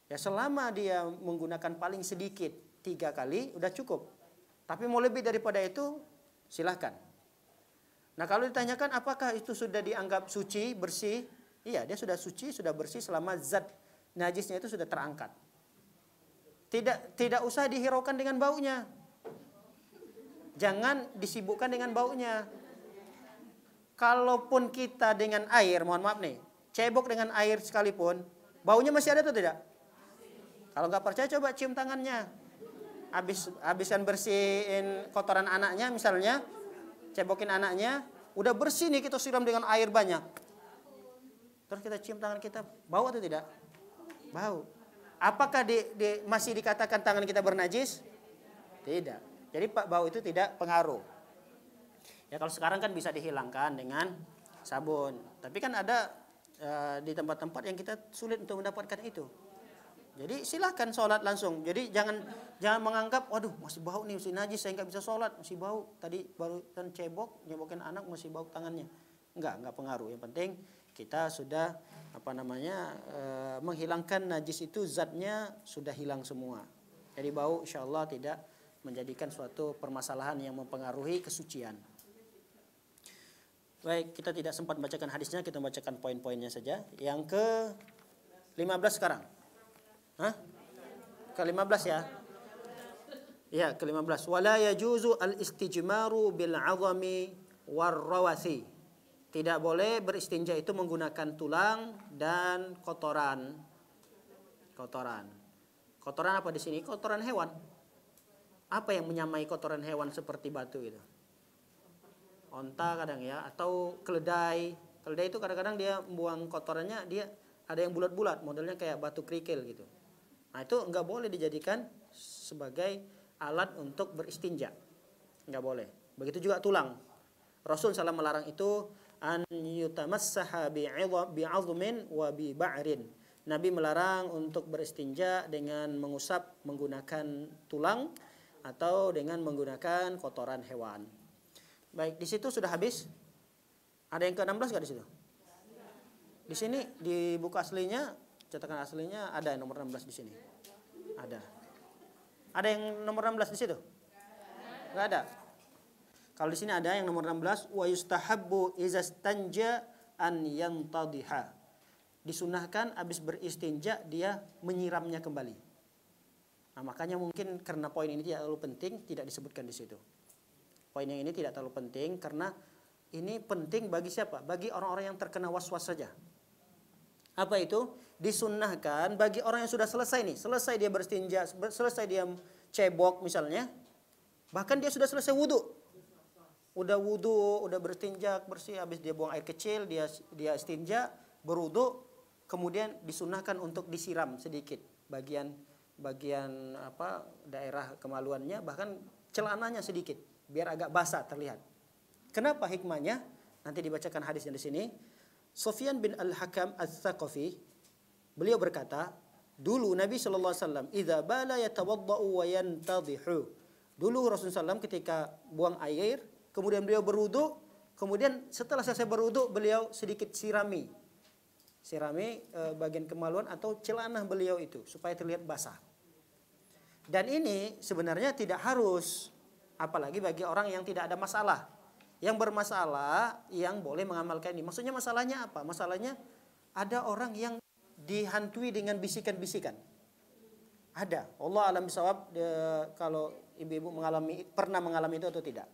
Ya selama dia menggunakan paling sedikit 3 kali, udah cukup. Tapi mau lebih daripada itu, silahkan. Nah kalau ditanyakan apakah itu sudah dianggap suci, bersih? Iya, dia sudah suci, sudah bersih selama zat najisnya itu sudah terangkat. Tidak usah dihiraukan dengan baunya. Jangan disibukkan dengan baunya. Kalaupun kita dengan air, mohon maaf nih, cebok dengan air sekalipun, baunya masih ada atau tidak? Kalau nggak percaya coba cium tangannya. Habiskan bersihin kotoran anaknya misalnya, cebokin anaknya, udah bersih nih kita siram dengan air banyak. Terus kita cium tangan kita, bau atau tidak? Bau. Apakah masih dikatakan tangan kita bernajis? Tidak. Jadi bau itu tidak pengaruh. Ya kalau sekarang kan bisa dihilangkan dengan sabun. Tapi kan ada di tempat-tempat yang kita sulit untuk mendapatkan itu. Jadi silahkan sholat langsung. Jadi jangan menganggap, waduh masih bau nih, masih najis, saya nggak bisa sholat, masih bau. Tadi baru kan cebok, nyebokin anak masih bau tangannya. Enggak pengaruh. Yang penting kita sudah menghilangkan najis itu, zatnya sudah hilang semua. Jadi bau insya Allah tidak menjadikan suatu permasalahan yang mempengaruhi kesucian. Baik, kita tidak sempat bacakan hadisnya, kita bacakan poin-poinnya saja. Yang ke-15 sekarang. Hah? Ke-15 ya? Ya, ke-15. Wala yajuzu al-istijmaru bil 'azami war-rawasi. Tidak boleh beristinja itu menggunakan tulang dan kotoran. Kotoran apa di sini? Kotoran hewan. Apa yang menyamai kotoran hewan seperti batu itu? Onta kadang ya, atau keledai. Keledai itu kadang-kadang dia buang kotorannya, dia ada yang bulat-bulat, modelnya kayak batu kerikil gitu. Nah itu nggak boleh dijadikan sebagai alat untuk beristinja, nggak boleh. Begitu juga tulang. Rasul SAW melarang itu an yutamassaha bi'azmin wa bi ba'rin. Nabi melarang untuk beristinja dengan mengusap menggunakan tulang atau dengan menggunakan kotoran hewan. Baik, di situ sudah habis. Ada yang ke-16 nggak di situ? Di sini di buku aslinya, cetakan aslinya ada yang nomor 16 di sini. Ada. Ada yang nomor 16 di situ? Enggak ada. Kalau di sini ada yang nomor 16, wa yustahabbu iza stanja an yantadhiha. Disunahkan habis beristinja dia menyiramnya kembali. Nah, makanya mungkin karena poin ini tidak terlalu penting, tidak disebutkan di situ. Poin yang ini tidak terlalu penting karena ini penting bagi siapa? Bagi orang-orang yang terkena was-was saja. Apa itu? Disunnahkan bagi orang yang sudah selesai nih, selesai dia beristinja, selesai dia cebok misalnya, bahkan dia sudah selesai wudu, udah beristinja bersih, habis dia buang air kecil, dia istinja, berwudu, kemudian disunnahkan untuk disiram sedikit bagian daerah kemaluannya, bahkan celananya sedikit, biar agak basah terlihat. Kenapa hikmahnya? Nanti dibacakan hadisnya di sini. Sufyan bin Al-Hakam Al-Thaqafi, beliau berkata, dulu Nabi SAW, idza bala yatawadda'u wa yantadhihu. Dulu Rasulullah SAW ketika buang air, kemudian beliau berwudu, kemudian setelah selesai berwudu, beliau sedikit sirami bagian kemaluan atau celana beliau itu, supaya terlihat basah. Dan ini sebenarnya tidak harus, apalagi bagi orang yang tidak ada masalah. Yang bermasalah yang boleh mengamalkan ini. Maksudnya masalahnya apa? Masalahnya ada orang yang dihantui dengan bisikan-bisikan. Ada. Allah alam bisawab, kalau ibu-ibu pernah mengalami itu atau tidak.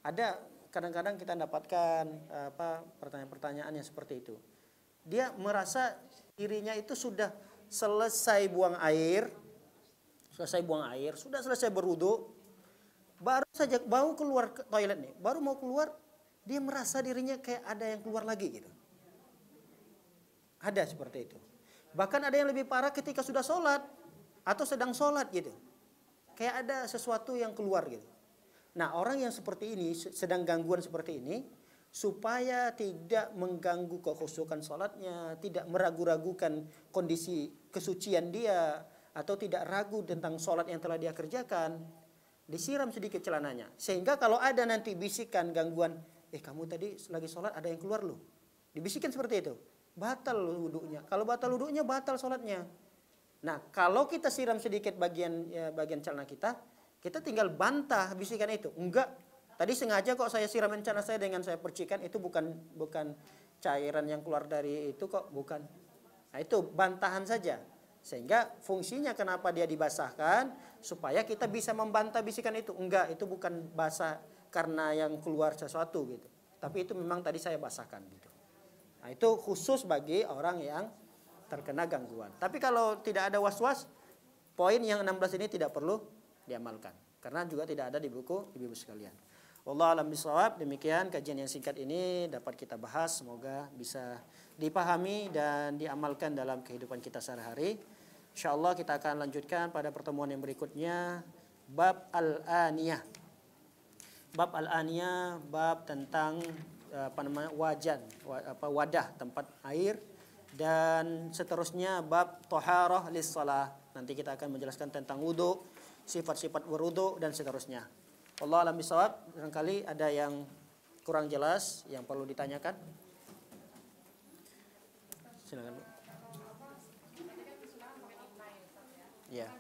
Ada kadang-kadang kita dapatkan pertanyaan-pertanyaan yang seperti itu. Dia merasa dirinya itu sudah selesai buang air, sudah selesai berwudu, baru saja mau keluar ke toilet nih, baru mau keluar, dia merasa dirinya kayak ada yang keluar lagi gitu. Ada seperti itu. Bahkan ada yang lebih parah ketika sudah sholat atau sedang sholat gitu, kayak ada sesuatu yang keluar gitu. Nah, orang yang seperti ini, sedang gangguan seperti ini, supaya tidak mengganggu kekhusyukan sholatnya, tidak meragu-ragukan kondisi kesucian dia, atau tidak ragu tentang sholat yang telah dia kerjakan, disiram sedikit celananya. Sehingga kalau ada nanti bisikan, gangguan, kamu tadi lagi sholat ada yang keluar loh, dibisikin seperti itu, batal wudhunya. Kalau batal wudhunya, batal sholatnya. Nah, kalau kita siram sedikit bagian celana kita tinggal bantah bisikan itu. Enggak, tadi sengaja kok saya siramin celana saya dengan saya percikan, itu bukan cairan yang keluar dari itu kok, bukan. Nah, itu bantahan saja. Sehingga fungsinya kenapa dia dibasahkan, supaya kita bisa membantah bisikan itu. Enggak, itu bukan basah karena yang keluar sesuatu gitu. Tapi itu memang tadi saya basahkan gitu. Nah, itu khusus bagi orang yang terkena gangguan. Tapi kalau tidak ada was-was, poin yang 16 ini tidak perlu diamalkan. Karena juga tidak ada di buku ibu-ibu sekalian. Wallahu a'lam bishawab. Demikian kajian yang singkat ini dapat kita bahas. Semoga bisa dipahami dan diamalkan dalam kehidupan kita sehari-hari. InsyaAllah kita akan lanjutkan pada pertemuan yang berikutnya. Bab al-aniyah. Bab al-aniyah, bab tentang wadah tempat air. Dan seterusnya bab thaharah lis-shalah. Nanti kita akan menjelaskan tentang wudu, sifat-sifat berwudu dan seterusnya. Wallahu a'lam bishawab. Barangkali ada yang kurang jelas yang perlu ditanyakan. Silakan, Bu. Ya.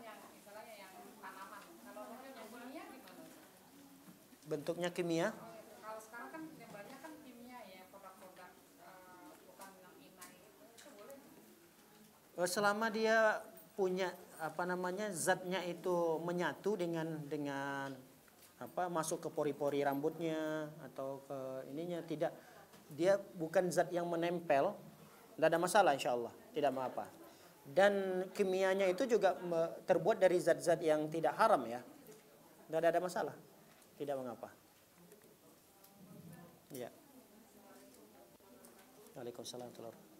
Bentuknya kimia. Kalau sekarang kan yang banyak kan kimia ya, produk-produk bukan yang inai itu boleh. Selama dia punya zatnya itu menyatu dengan masuk ke pori-pori rambutnya atau ke ininya, tidak, dia bukan zat yang menempel, tidak ada masalah, insyaallah tidak apa-apa. Dan kimianya itu juga terbuat dari zat-zat yang tidak haram ya, tidak ada masalah, tidak mengapa. Ya. Waalaikumsalam warahmatullahi wabarakatuh.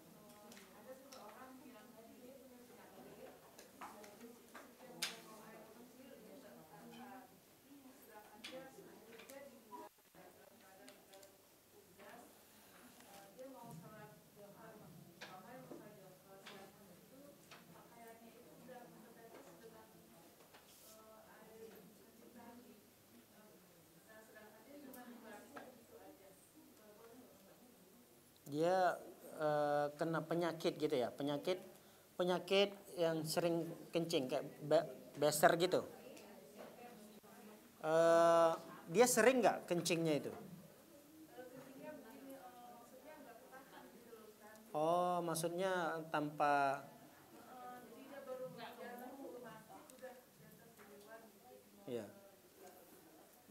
Dia kena penyakit gitu ya, penyakit yang sering kencing kayak beser gitu. Dia sering nggak kencingnya itu? Oh, maksudnya tanpa. Ya.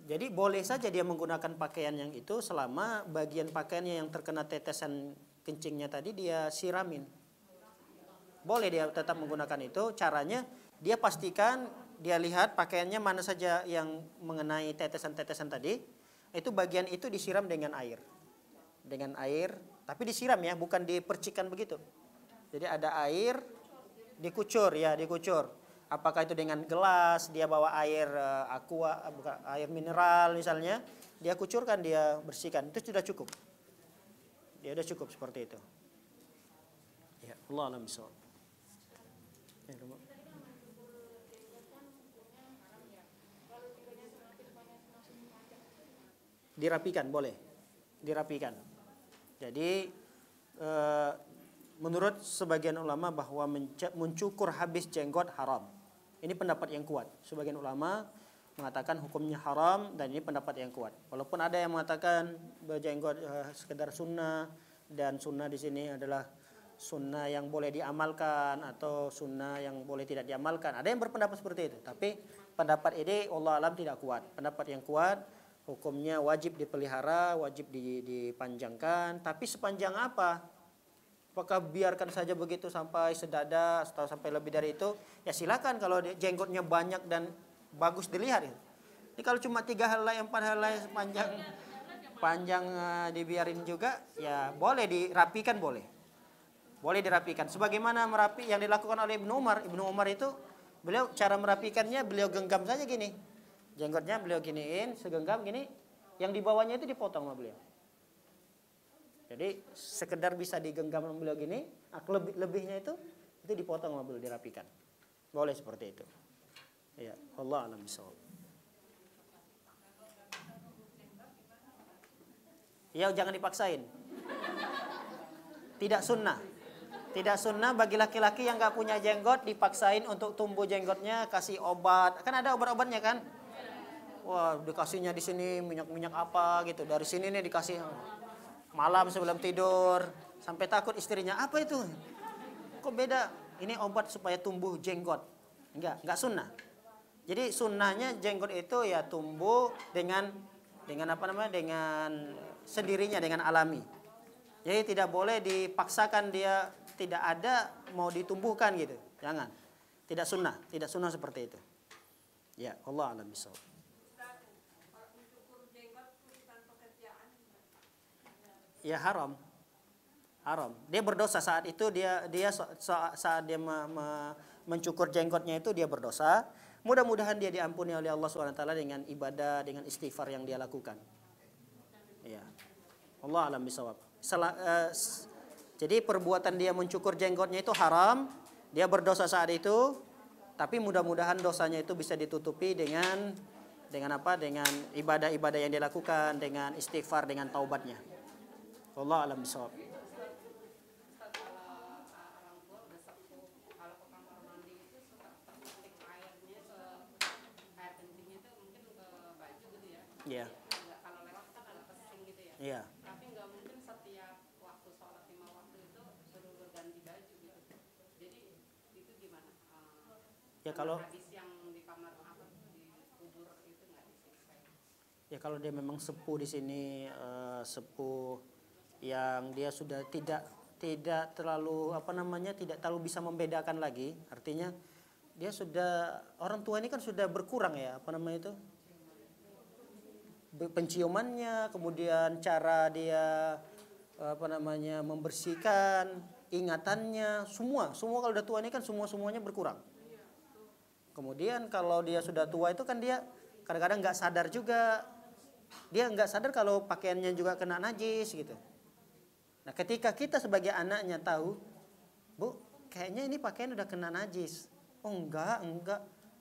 Jadi boleh saja dia menggunakan pakaian yang itu selama bagian pakaiannya yang terkena tetesan kencingnya tadi dia siramin. Boleh dia tetap menggunakan itu. Caranya dia pastikan dia lihat pakaiannya mana saja yang mengenai tetesan-tetesan tadi. Itu bagian itu disiram dengan air. Dengan air, tapi disiram ya, bukan dipercikan begitu. Jadi ada air, dikucur ya, dikucur. Apakah itu dengan gelas, dia bawa air aqua, bukan air mineral misalnya, dia kucurkan, dia bersihkan, itu sudah cukup. Dia sudah cukup seperti itu. Ya, Allah a'lam bishawab. Ya, dirapikan boleh, dirapikan. Jadi menurut sebagian ulama bahwa mencukur habis jenggot haram. Ini pendapat yang kuat. Sebagian ulama mengatakan hukumnya haram dan ini pendapat yang kuat. Walaupun ada yang mengatakan berjenggot sekedar sunnah, dan sunnah di sini adalah sunnah yang boleh diamalkan atau sunnah yang boleh tidak diamalkan. Ada yang berpendapat seperti itu. Tapi pendapat ini Allah alam tidak kuat. Pendapat yang kuat hukumnya wajib dipelihara, wajib dipanjangkan. Tapi sepanjang apa? Apakah biarkan saja begitu sampai sedada atau sampai lebih dari itu? Ya silakan kalau jenggotnya banyak dan bagus dilihat. Ini kalau cuma 3 helai, 4 helai panjang dibiarin juga, ya boleh dirapikan, boleh. Boleh dirapikan. Sebagaimana merapi yang dilakukan oleh Ibnu Umar. Ibnu Umar itu cara merapikannya beliau genggam saja gini. Jenggotnya beliau giniin, segenggam gini, yang di bawahnya itu dipotong sama beliau. Jadi sekedar bisa digenggam sama beliau gini, lebihnya itu dipotong sama beliau, dirapikan. Boleh seperti itu. Ya, Allah alam bisawab. Ya, jangan dipaksain. Tidak sunnah. Tidak sunnah bagi laki-laki yang nggak punya jenggot dipaksain untuk tumbuh jenggotnya, kasih obat. Kan ada obat-obatnya kan? Wah, dikasihnya di sini minyak-minyak apa gitu. Dari sini nih dikasih malam sebelum tidur. Sampai takut istrinya, apa itu? Kok beda? Ini obat supaya tumbuh jenggot. Enggak sunnah. Jadi sunnahnya jenggot itu ya tumbuh dengan apa namanya? Dengan sendirinya, dengan alami. Jadi tidak boleh dipaksakan dia tidak ada mau ditumbuhkan gitu. Jangan. Tidak sunnah seperti itu. Ya, Allah a'lam bishawab. Ya haram. Dia berdosa saat itu saat dia mencukur jenggotnya itu dia berdosa. Mudah-mudahan dia diampuni oleh Allah SWT dengan ibadah, dengan istighfar yang dia lakukan. Ya. Allah a'lam bishawab. Jadi perbuatan dia mencukur jenggotnya itu haram, dia berdosa saat itu, tapi mudah-mudahan dosanya itu bisa ditutupi dengan apa? Dengan ibadah-ibadah yang dia lakukan, dengan istighfar, dengan taubatnya. Allah a'lam bishawab. Iya. Kalau lewat kan agak pesing gitu ya. Iya. Tapi nggak mungkin setiap waktu sholat 5 waktu itu suruh berganti baju gitu. Jadi itu gimana? Ya kalau Hadis yang di kamar apa di kubur itu nggak disiksa. Ya kalau dia memang sepuh di sini, sepuh yang dia sudah tidak terlalu tidak terlalu bisa membedakan lagi, artinya dia sudah, orang tua ini kan sudah berkurang ya, penciumannya, kemudian cara dia membersihkan, ingatannya, semua kalau udah tua ini kan semuanya berkurang. Kemudian kalau dia sudah tua itu kan dia kadang-kadang nggak sadar juga, dia nggak sadar kalau pakaiannya juga kena najis gitu. Nah ketika kita sebagai anaknya tahu, Bu, kayaknya ini pakaian udah kena najis. Oh enggak,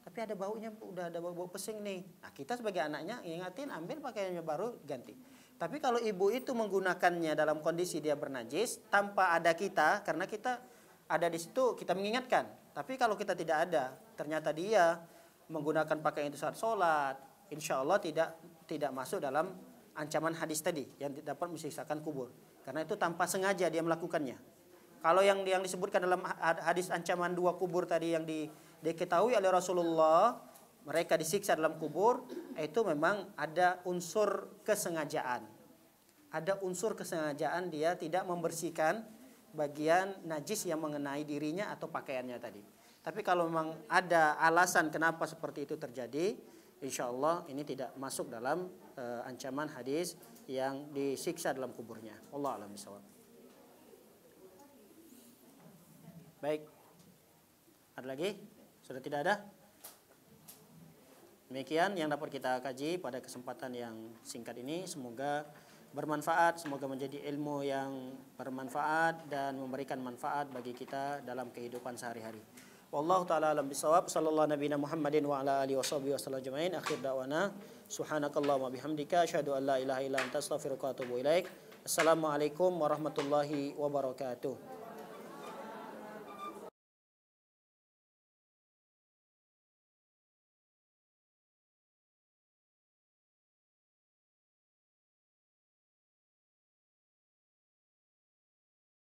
tapi ada baunya, udah ada bau pesing nih. Nah kita sebagai anaknya ingatin, ambil pakaiannya baru ganti. Tapi kalau ibu itu menggunakannya dalam kondisi dia bernajis tanpa ada kita, karena kita ada di situ kita mengingatkan. Tapi kalau kita tidak ada, ternyata dia menggunakan pakaian itu saat sholat, insya Allah tidak masuk dalam ancaman hadis tadi yang dapat mensiksakan kubur. Karena itu tanpa sengaja dia melakukannya. Kalau yang disebutkan dalam hadis ancaman 2 kubur tadi yang diketahui oleh Rasulullah, mereka disiksa dalam kubur, itu memang ada unsur kesengajaan. Ada unsur kesengajaan dia tidak membersihkan bagian najis yang mengenai dirinya atau pakaiannya tadi. Tapi kalau memang ada alasan kenapa seperti itu terjadi, insya Allah ini tidak masuk dalam ancaman hadis yang disiksa dalam kuburnya. Allah a'lam bishawab. Baik. Ada lagi? Sudah tidak ada? Demikian yang dapat kita kaji pada kesempatan yang singkat ini. Semoga bermanfaat, semoga menjadi ilmu yang bermanfaat dan memberikan manfaat bagi kita dalam kehidupan sehari-hari. Wallahu taala alam bisawab. Sallallahu nabiyana Muhammadin wa ala alihi washabihi wasallam ajmain. Akhir da'wana subhanakallahumma bihamdika asyhadu an la ilaha illa anta astaghfiruka wa atubu ilaik. Assalamualaikum warahmatullahi wabarakatuh.